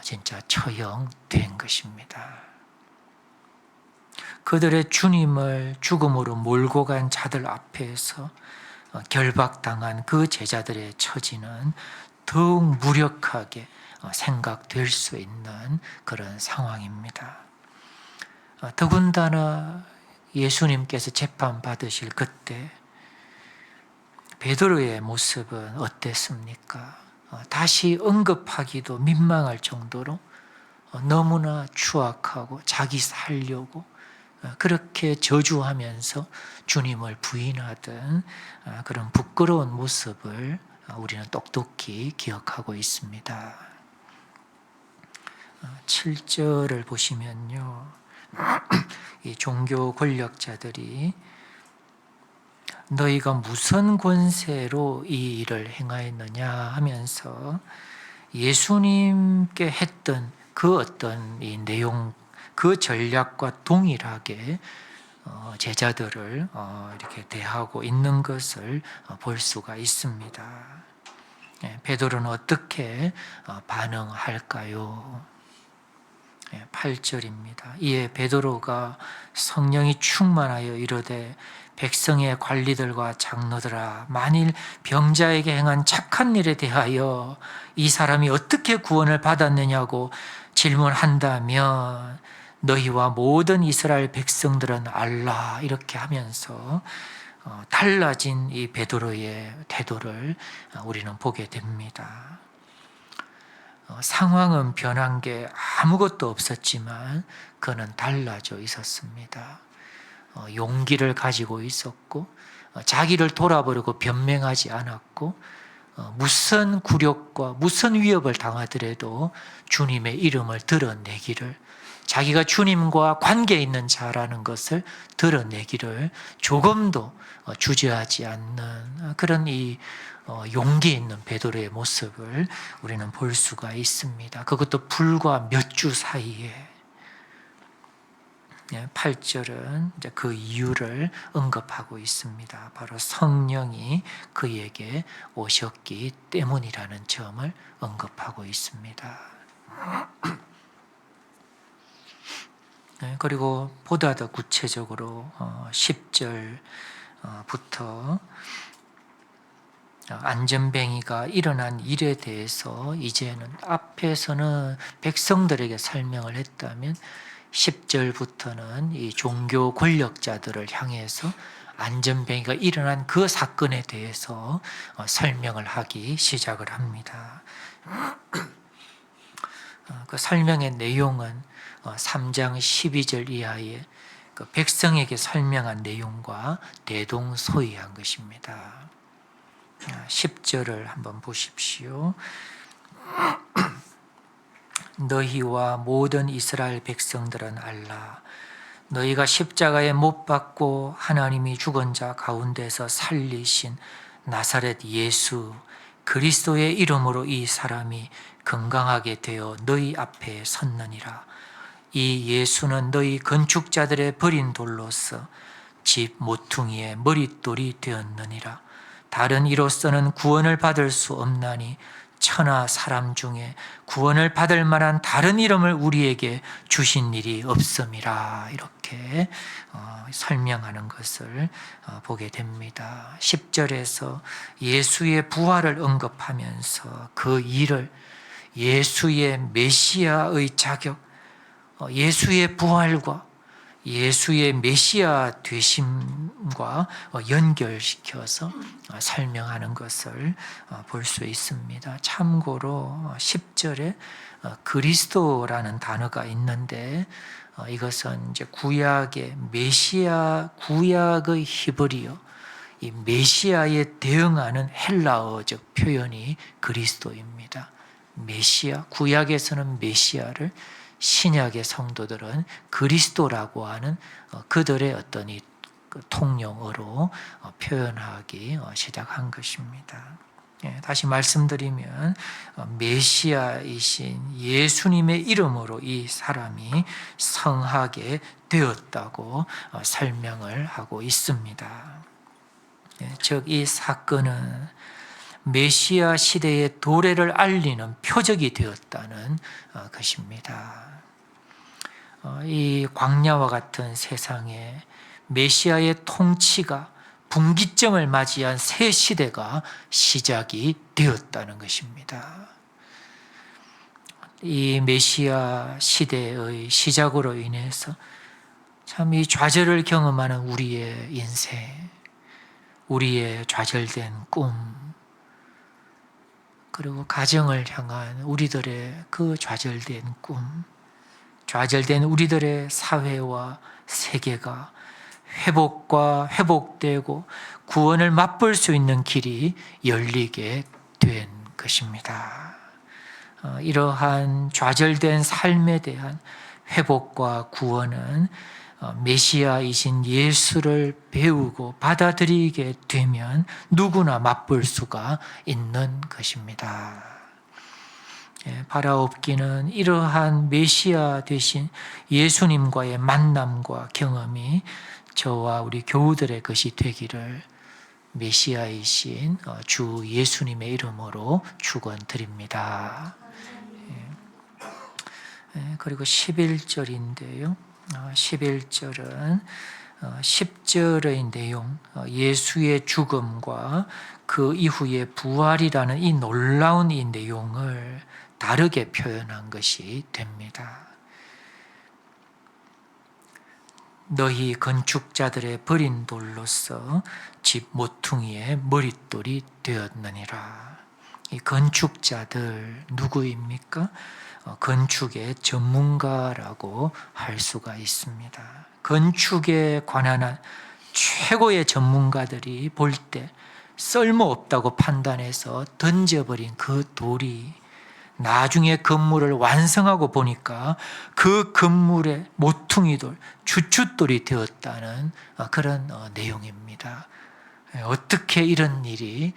진짜 처형된 것입니다. 그들의 주님을 죽음으로 몰고 간 자들 앞에서 결박당한 그 제자들의 처지는 더욱 무력하게 생각될 수 있는 그런 상황입니다. 더군다나 예수님께서 재판받으실 그때 베드로의 모습은 어땠습니까? 다시 언급하기도 민망할 정도로 너무나 추악하고 자기 살려고 그렇게 저주하면서 주님을 부인하던 그런 부끄러운 모습을 우리는 똑똑히 기억하고 있습니다. 7절을 보시면요, 이 종교 권력자들이 너희가 무슨 권세로 이 일을 행하였느냐 하면서 예수님께 했던 그 어떤 이 내용, 그 전략과 동일하게 제자들을 이렇게 대하고 있는 것을 볼 수가 있습니다. 베드로는 어떻게 반응할까요? 8절입니다. 이에 베드로가 성령이 충만하여 이르되 백성의 관리들과 장로들아, 만일 병자에게 행한 착한 일에 대하여 이 사람이 어떻게 구원을 받았느냐고 질문한다면 너희와 모든 이스라엘 백성들은 알라, 이렇게 하면서 달라진 이 베드로의 태도를 우리는 보게 됩니다. 상황은 변한 게 아무것도 없었지만 그는 달라져 있었습니다. 용기를 가지고 있었고 자기를 돌아보려고 변명하지 않았고 무슨 굴욕과 무슨 위협을 당하더라도 주님의 이름을 드러내기를, 자기가 주님과 관계 있는 자라는 것을 드러내기를 조금도 주저하지 않는 그런 이 용기 있는 베드로의 모습을 우리는 볼 수가 있습니다. 그것도 불과 몇 주 사이에. 8절은 이제 그 이유를 언급하고 있습니다. 바로 성령이 그에게 오셨기 때문이라는 점을 언급하고 있습니다. 그리고 보다 더 구체적으로 10절부터 안전뱅이가 일어난 일에 대해서 이제는 앞에서는 백성들에게 설명을 했다면 10절부터는 이 종교 권력자들을 향해서 안전뱅이가 일어난 그 사건에 대해서 설명을 하기 시작을 합니다. 그 설명의 내용은 3장 12절 이하의 그 백성에게 설명한 내용과 대동소이한 것입니다. 10절을 한번 보십시오. 너희와 모든 이스라엘 백성들은 알라. 너희가 십자가에 못 박고 하나님이 죽은 자 가운데서 살리신 나사렛 예수 그리스도의 이름으로 이 사람이 건강하게 되어 너희 앞에 섰느니라. 이 예수는 너희 건축자들의 버린 돌로서 집 모퉁이의 머릿돌이 되었느니라. 다른 이로서는 구원을 받을 수 없나니 천하 사람 중에 구원을 받을 만한 다른 이름을 우리에게 주신 일이 없음이라. 이렇게 설명하는 것을 보게 됩니다. 10절에서 예수의 부활을 언급하면서 그 일을 예수의 메시아의 자격, 예수의 부활과 예수의 메시아 되심과 연결시켜서 설명하는 것을 볼 수 있습니다. 참고로 10절에 그리스도라는 단어가 있는데 이것은 이제 구약의 메시아, 구약의 히브리어, 이 메시아에 대응하는 헬라어적 표현이 그리스도입니다. 메시아, 구약에서는 메시아를, 신약의 성도들은 그리스도라고 하는 그들의 어떤 이 통용어로 표현하기 시작한 것입니다. 다시 말씀드리면 메시아이신 예수님의 이름으로 이 사람이 성하게 되었다고 설명을 하고 있습니다. 즉 이 사건은 메시아 시대의 도래를 알리는 표적이 되었다는 것입니다. 이 광야와 같은 세상에 메시아의 통치가 분기점을 맞이한 새 시대가 시작이 되었다는 것입니다. 이 메시아 시대의 시작으로 인해서 참 이 좌절을 경험하는 우리의 인생, 우리의 좌절된 꿈, 그리고 가정을 향한 우리들의 그 좌절된 꿈, 좌절된 우리들의 사회와 세계가 회복과 회복되고 구원을 맛볼 수 있는 길이 열리게 된 것입니다. 이러한 좌절된 삶에 대한 회복과 구원은 메시아이신 예수를 배우고 받아들이게 되면 누구나 맛볼 수가 있는 것입니다. 바라옵기는 이러한 메시아 되신 예수님과의 만남과 경험이 저와 우리 교우들의 것이 되기를 메시아이신 주 예수님의 이름으로 축원드립니다. 그리고 11절인데요. 11절은 10절의 내용, 예수의 죽음과 그 이후의 부활이라는 이 놀라운 이 내용을 다르게 표현한 것이 됩니다. 너희 건축자들의 버린 돌로서 집 모퉁이의 머릿돌이 되었느니라. 이 건축자들 누구입니까? 건축의 전문가라고 할 수가 있습니다. 건축에 관한 최고의 전문가들이 볼 때 쓸모없다고 판단해서 던져버린 그 돌이 나중에 건물을 완성하고 보니까 그 건물의 모퉁이돌, 주춧돌이 되었다는 그런 내용입니다. 어떻게 이런 일이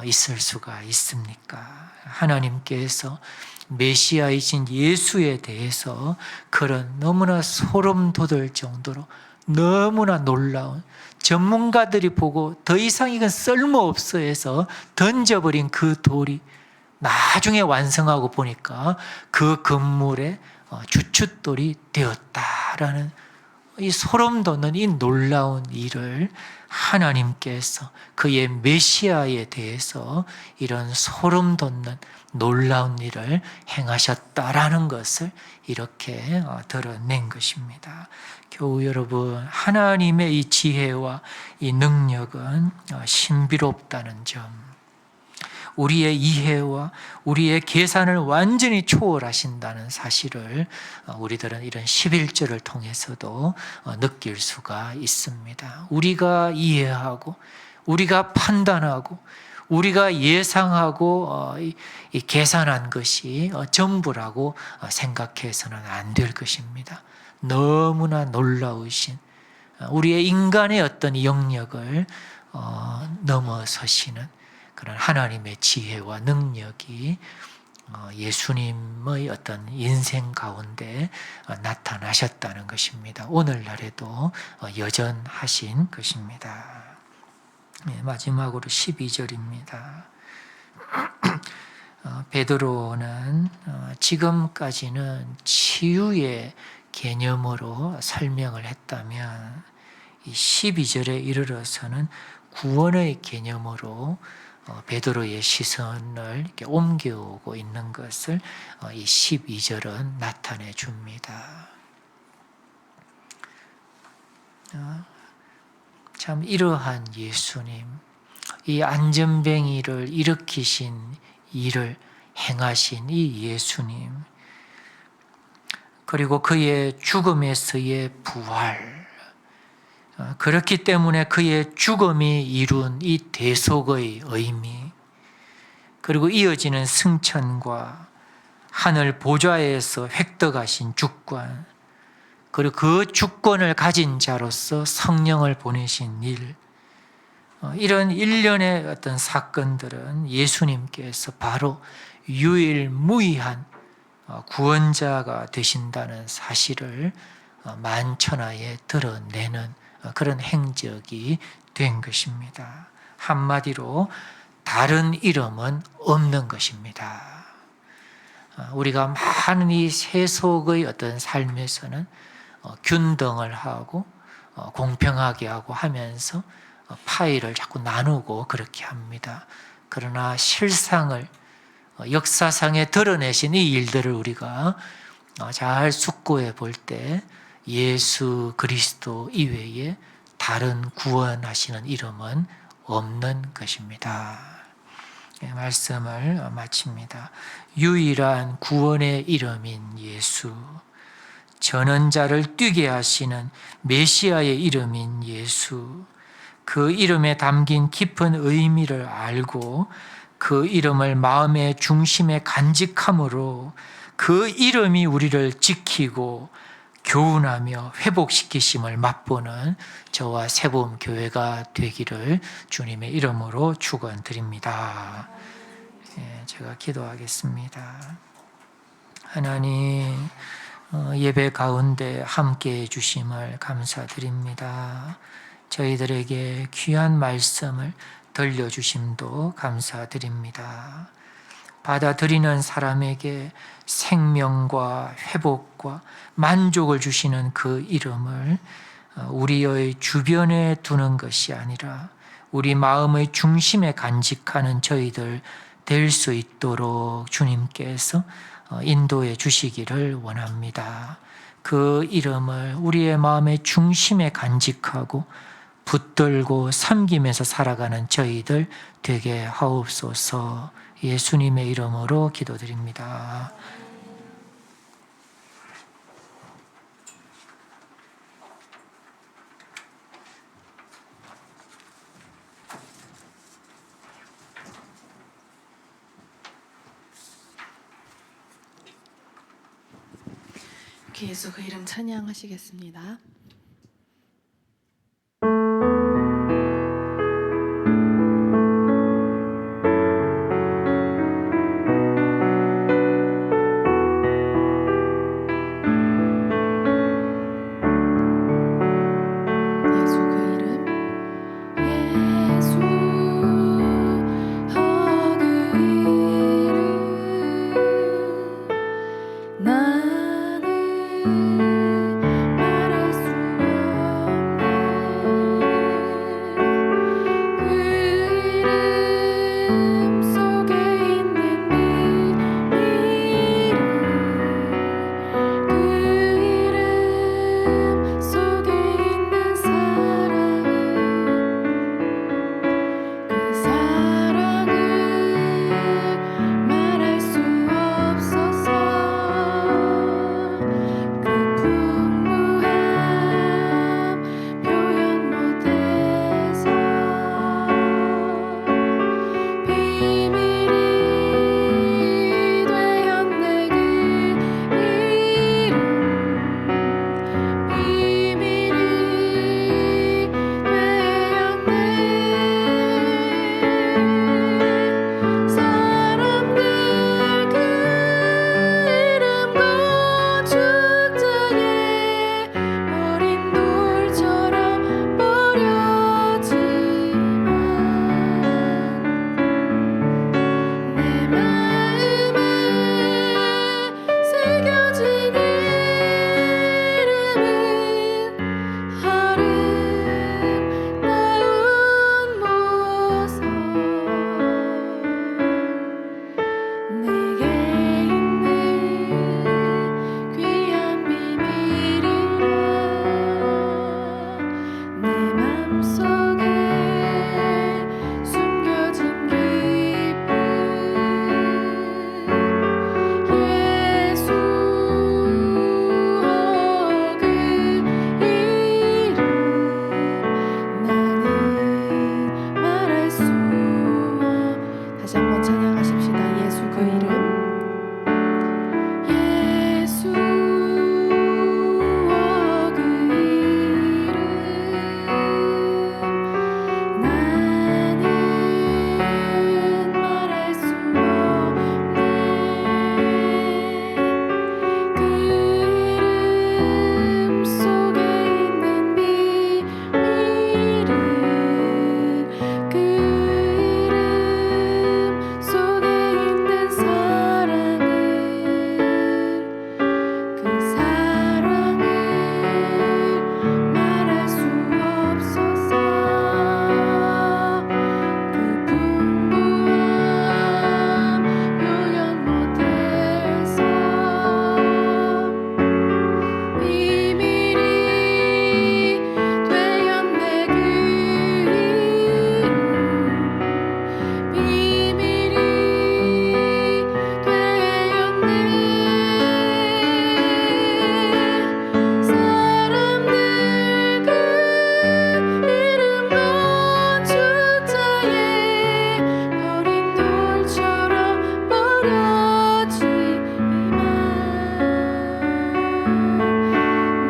있을 수가 있습니까? 하나님께서 메시아이신 예수에 대해서 그런 너무나 소름 돋을 정도로 너무나 놀라운, 전문가들이 보고 더 이상 이건 쓸모없어 해서 던져버린 그 돌이 나중에 완성하고 보니까 그 건물의 주춧돌이 되었다라는 이 소름 돋는 이 놀라운 일을 하나님께서 그의 메시아에 대해서 이런 소름 돋는 놀라운 일을 행하셨다라는 것을 이렇게 드러낸 것입니다. 교우 여러분, 하나님의 이 지혜와 이 능력은 신비롭다는 점, 우리의 이해와 우리의 계산을 완전히 초월하신다는 사실을 우리들은 이런 11절을 통해서도 느낄 수가 있습니다. 우리가 이해하고 우리가 판단하고 우리가 예상하고 이 계산한 것이 전부라고 생각해서는 안 될 것입니다. 너무나 놀라우신 우리의 인간의 어떤 영역을 넘어서시는 그런 하나님의 지혜와 능력이 예수님의 어떤 인생 가운데 나타나셨다는 것입니다. 오늘날에도 여전하신 것입니다. 마지막으로 12절입니다. 베드로는 지금까지는 치유의 개념으로 설명을 했다면 이 12절에 이르러서는 구원의 개념으로 베드로의 시선을 이렇게 옮겨오고 있는 것을 이 12절은 나타내 줍니다. 참 이러한 예수님, 이 안전뱅이를 일으키신 일을 행하신 이 예수님, 그리고 그의 죽음에서의 부활, 그렇기 때문에 그의 죽음이 이룬 이 대속의 의미, 그리고 이어지는 승천과 하늘 보좌에서 획득하신 주권, 그리고 그 주권을 가진 자로서 성령을 보내신 일, 이런 일련의 어떤 사건들은 예수님께서 바로 유일무이한 구원자가 되신다는 사실을 만천하에 드러내는 그런 행적이 된 것입니다. 한마디로 다른 이름은 없는 것입니다. 우리가 많은 이 세속의 어떤 삶에서는 균등을 하고 공평하게 하고 하면서 파일을 자꾸 나누고 그렇게 합니다. 그러나 실상을 역사상에 드러내신 이 일들을 우리가 잘 숙고해 볼 때 예수 그리스도 이외에 다른 구원하시는 이름은 없는 것입니다. 말씀을 마칩니다. 유일한 구원의 이름인 예수, 전원자를 뛰게 하시는 메시아의 이름인 예수, 그 이름에 담긴 깊은 의미를 알고 그 이름을 마음의 중심에 간직함으로 그 이름이 우리를 지키고 교훈하며 회복시키심을 맛보는 저와 세봄 교회가 되기를 주님의 이름으로 축원드립니다. 제가 기도하겠습니다. 하나님, 예배 가운데 함께해 주심을 감사드립니다. 저희들에게 귀한 말씀을 들려주심도 감사드립니다. 받아들이는 사람에게 생명과 회복과 만족을 주시는 그 이름을 우리의 주변에 두는 것이 아니라 우리 마음의 중심에 간직하는 저희들 될 수 있도록 주님께서 인도해 주시기를 원합니다. 그 이름을 우리의 마음의 중심에 간직하고 붙들고 섬기면서 살아가는 저희들 되게 하옵소서. 예수님의 이름으로 기도드립니다. 예수 그 이름 찬양하시겠습니다. 예수 그 이름 예수 그 이름 나는 말할 수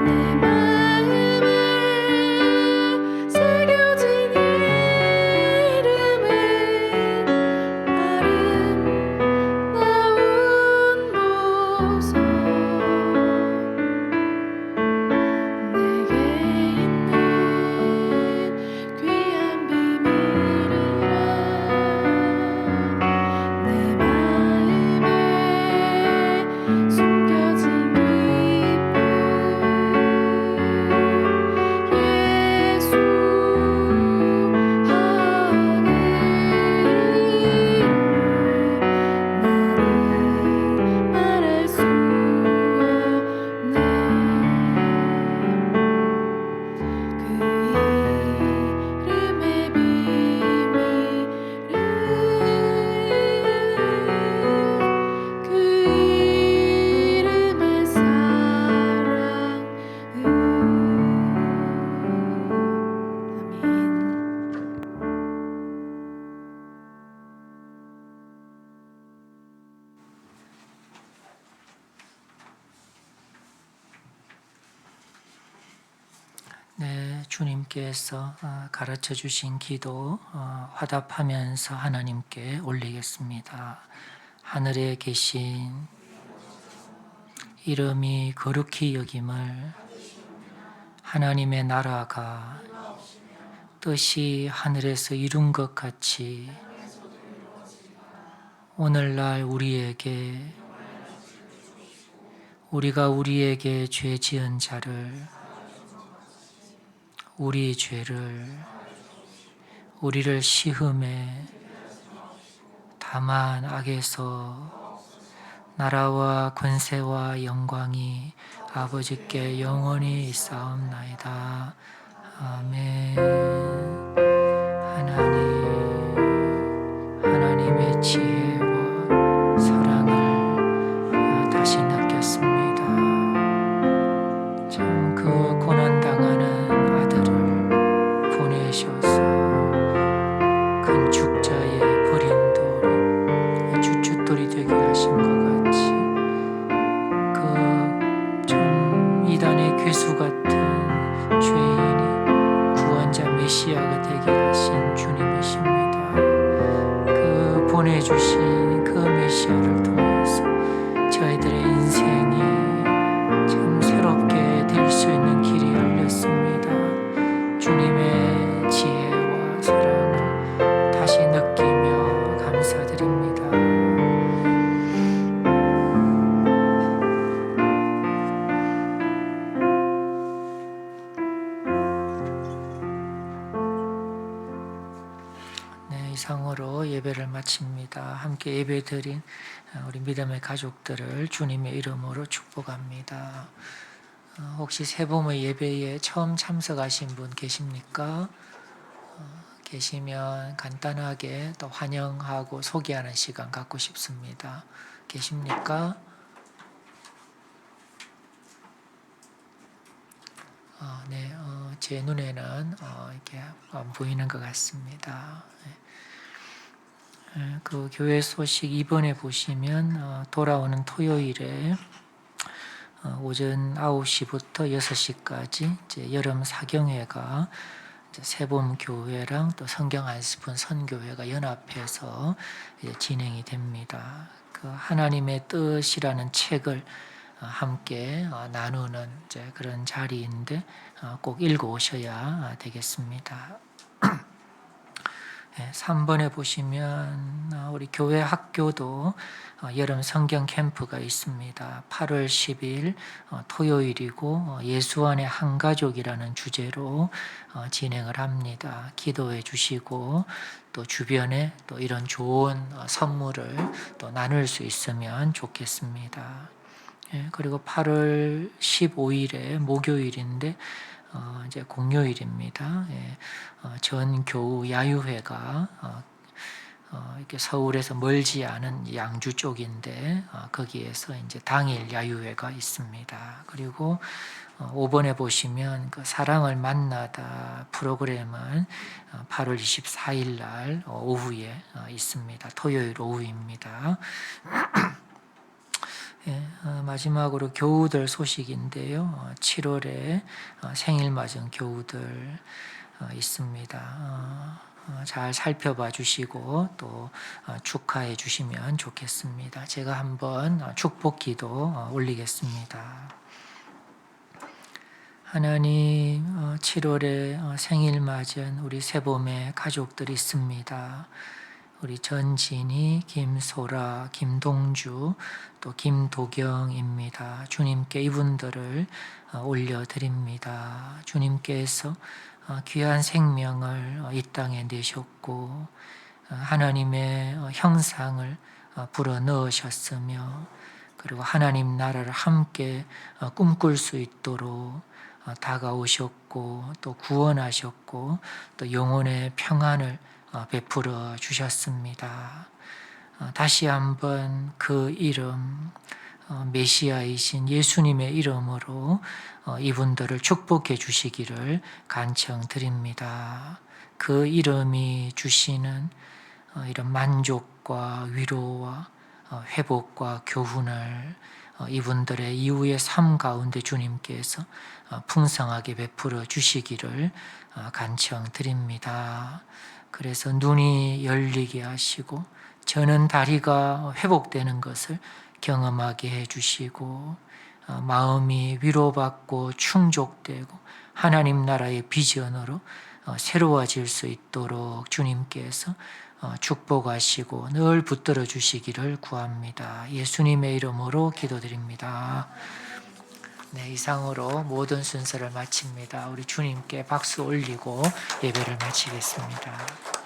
내 마음에 새겨진 이름은 아름다운 보석 내게 있는 귀한 비밀이라 내 마음에 숨겨진 기쁨 예수 하늘 나는 말할 수 없네 그 이름의 비밀은 그 이름의 사랑은 아멘. 네, 주님께서 가르쳐 주신 기도 화답하면서 하나님께 올리겠습니다. 하늘에 계신 이름이 거룩히 여김을 하나님의 나라가 뜻이 하늘에서 이룬 것 같이 오늘날 우리가 우리에게 죄 지은 자를 우리 죄를 우리를 시험해 다만 악에서 나라와 권세와 영광이 아버지께 영원히 있사옵나이다. 아멘. 하나님의 지혜와 사랑을 다시 느꼈습니다. 참 그 고난당하는 아들을 보내셔서 큰 죽자의 버린 돌이 주춧돌이 되게 하신 것 같이 그 참 이단의 괴수 같은 죄인이 구원자 메시아가 되게 하신 주님이십니다. 그 보내주신 그 메시아를 통해서 저희들의 인생이 참 새롭게 될 수 있는 길이 열렸습니다. 주님의 지혜와 사랑을 다시 느끼며 감사드립니다. 네, 이상으로 예배를 마칩니다. 함께 예배드린 우리 믿음의 가족들을 주님의 이름으로 축복합니다. 혹시 세봄의 예배에 처음 참석하신 분 계십니까? 계시면 간단하게 또 환영하고 소개하는 시간 갖고 싶습니다. 계십니까? 네, 제 눈에는 이렇게 안 보이는 것 같습니다. 그 교회 소식 이번에 보시면 돌아오는 토요일에 오전 9시부터 6시까지 이제 여름 사경회가 이제 세봄 교회랑 또 성경 안스푼 선교회가 연합해서 이제 진행이 됩니다. 그 하나님의 뜻이라는 책을 함께 나누는 이제 그런 자리인데 꼭 읽어 오셔야 되겠습니다. 3번에 보시면 우리 교회 학교도 여름 성경 캠프가 있습니다. 8월 10일 토요일이고 예수 안의 한 가족이라는 주제로 진행을 합니다. 기도해 주시고 또 주변에 또 이런 좋은 선물을 또 나눌 수 있으면 좋겠습니다. 그리고 8월 15일에 목요일인데 이제 공휴일입니다. 전 교우 야유회가 이렇게 서울에서 멀지 않은 양주 쪽인데 거기에서 이제 당일 야유회가 있습니다. 그리고 5번에 보시면 그 사랑을 만나다 프로그램은 8월 24일 날 오후에 있습니다. 토요일 오후입니다. 예, 마지막으로 교우들 소식인데요. 7월에 생일 맞은 교우들 있습니다. 잘 살펴봐 주시고 또 축하해 주시면 좋겠습니다. 제가 한번 축복 기도 올리겠습니다. 하나님, 7월에 생일 맞은 우리 세봄의 가족들이 있습니다. 우리 전진이, 김소라, 김동주, 또 김도경입니다. 주님께 이분들을 올려드립니다. 주님께서 귀한 생명을 이 땅에 내셨고 하나님의 형상을 불어넣으셨으며 그리고 하나님 나라를 함께 꿈꿀 수 있도록 다가오셨고 또 구원하셨고 또 영혼의 평안을 베풀어 주셨습니다. 다시 한번 그 이름 메시아이신 예수님의 이름으로 이분들을 축복해 주시기를 간청드립니다. 그 이름이 주시는 이런 만족과 위로와 회복과 교훈을 이분들의 이후의 삶 가운데 주님께서 풍성하게 베풀어 주시기를 간청드립니다. 그래서 눈이 열리게 하시고 저는 다리가 회복되는 것을 경험하게 해주시고 마음이 위로받고 충족되고 하나님 나라의 비전으로 새로워질 수 있도록 주님께서 축복하시고 늘 붙들어 주시기를 구합니다. 예수님의 이름으로 기도드립니다. 네, 이상으로 모든 순서를 마칩니다. 우리 주님께 박수 올리고 예배를 마치겠습니다.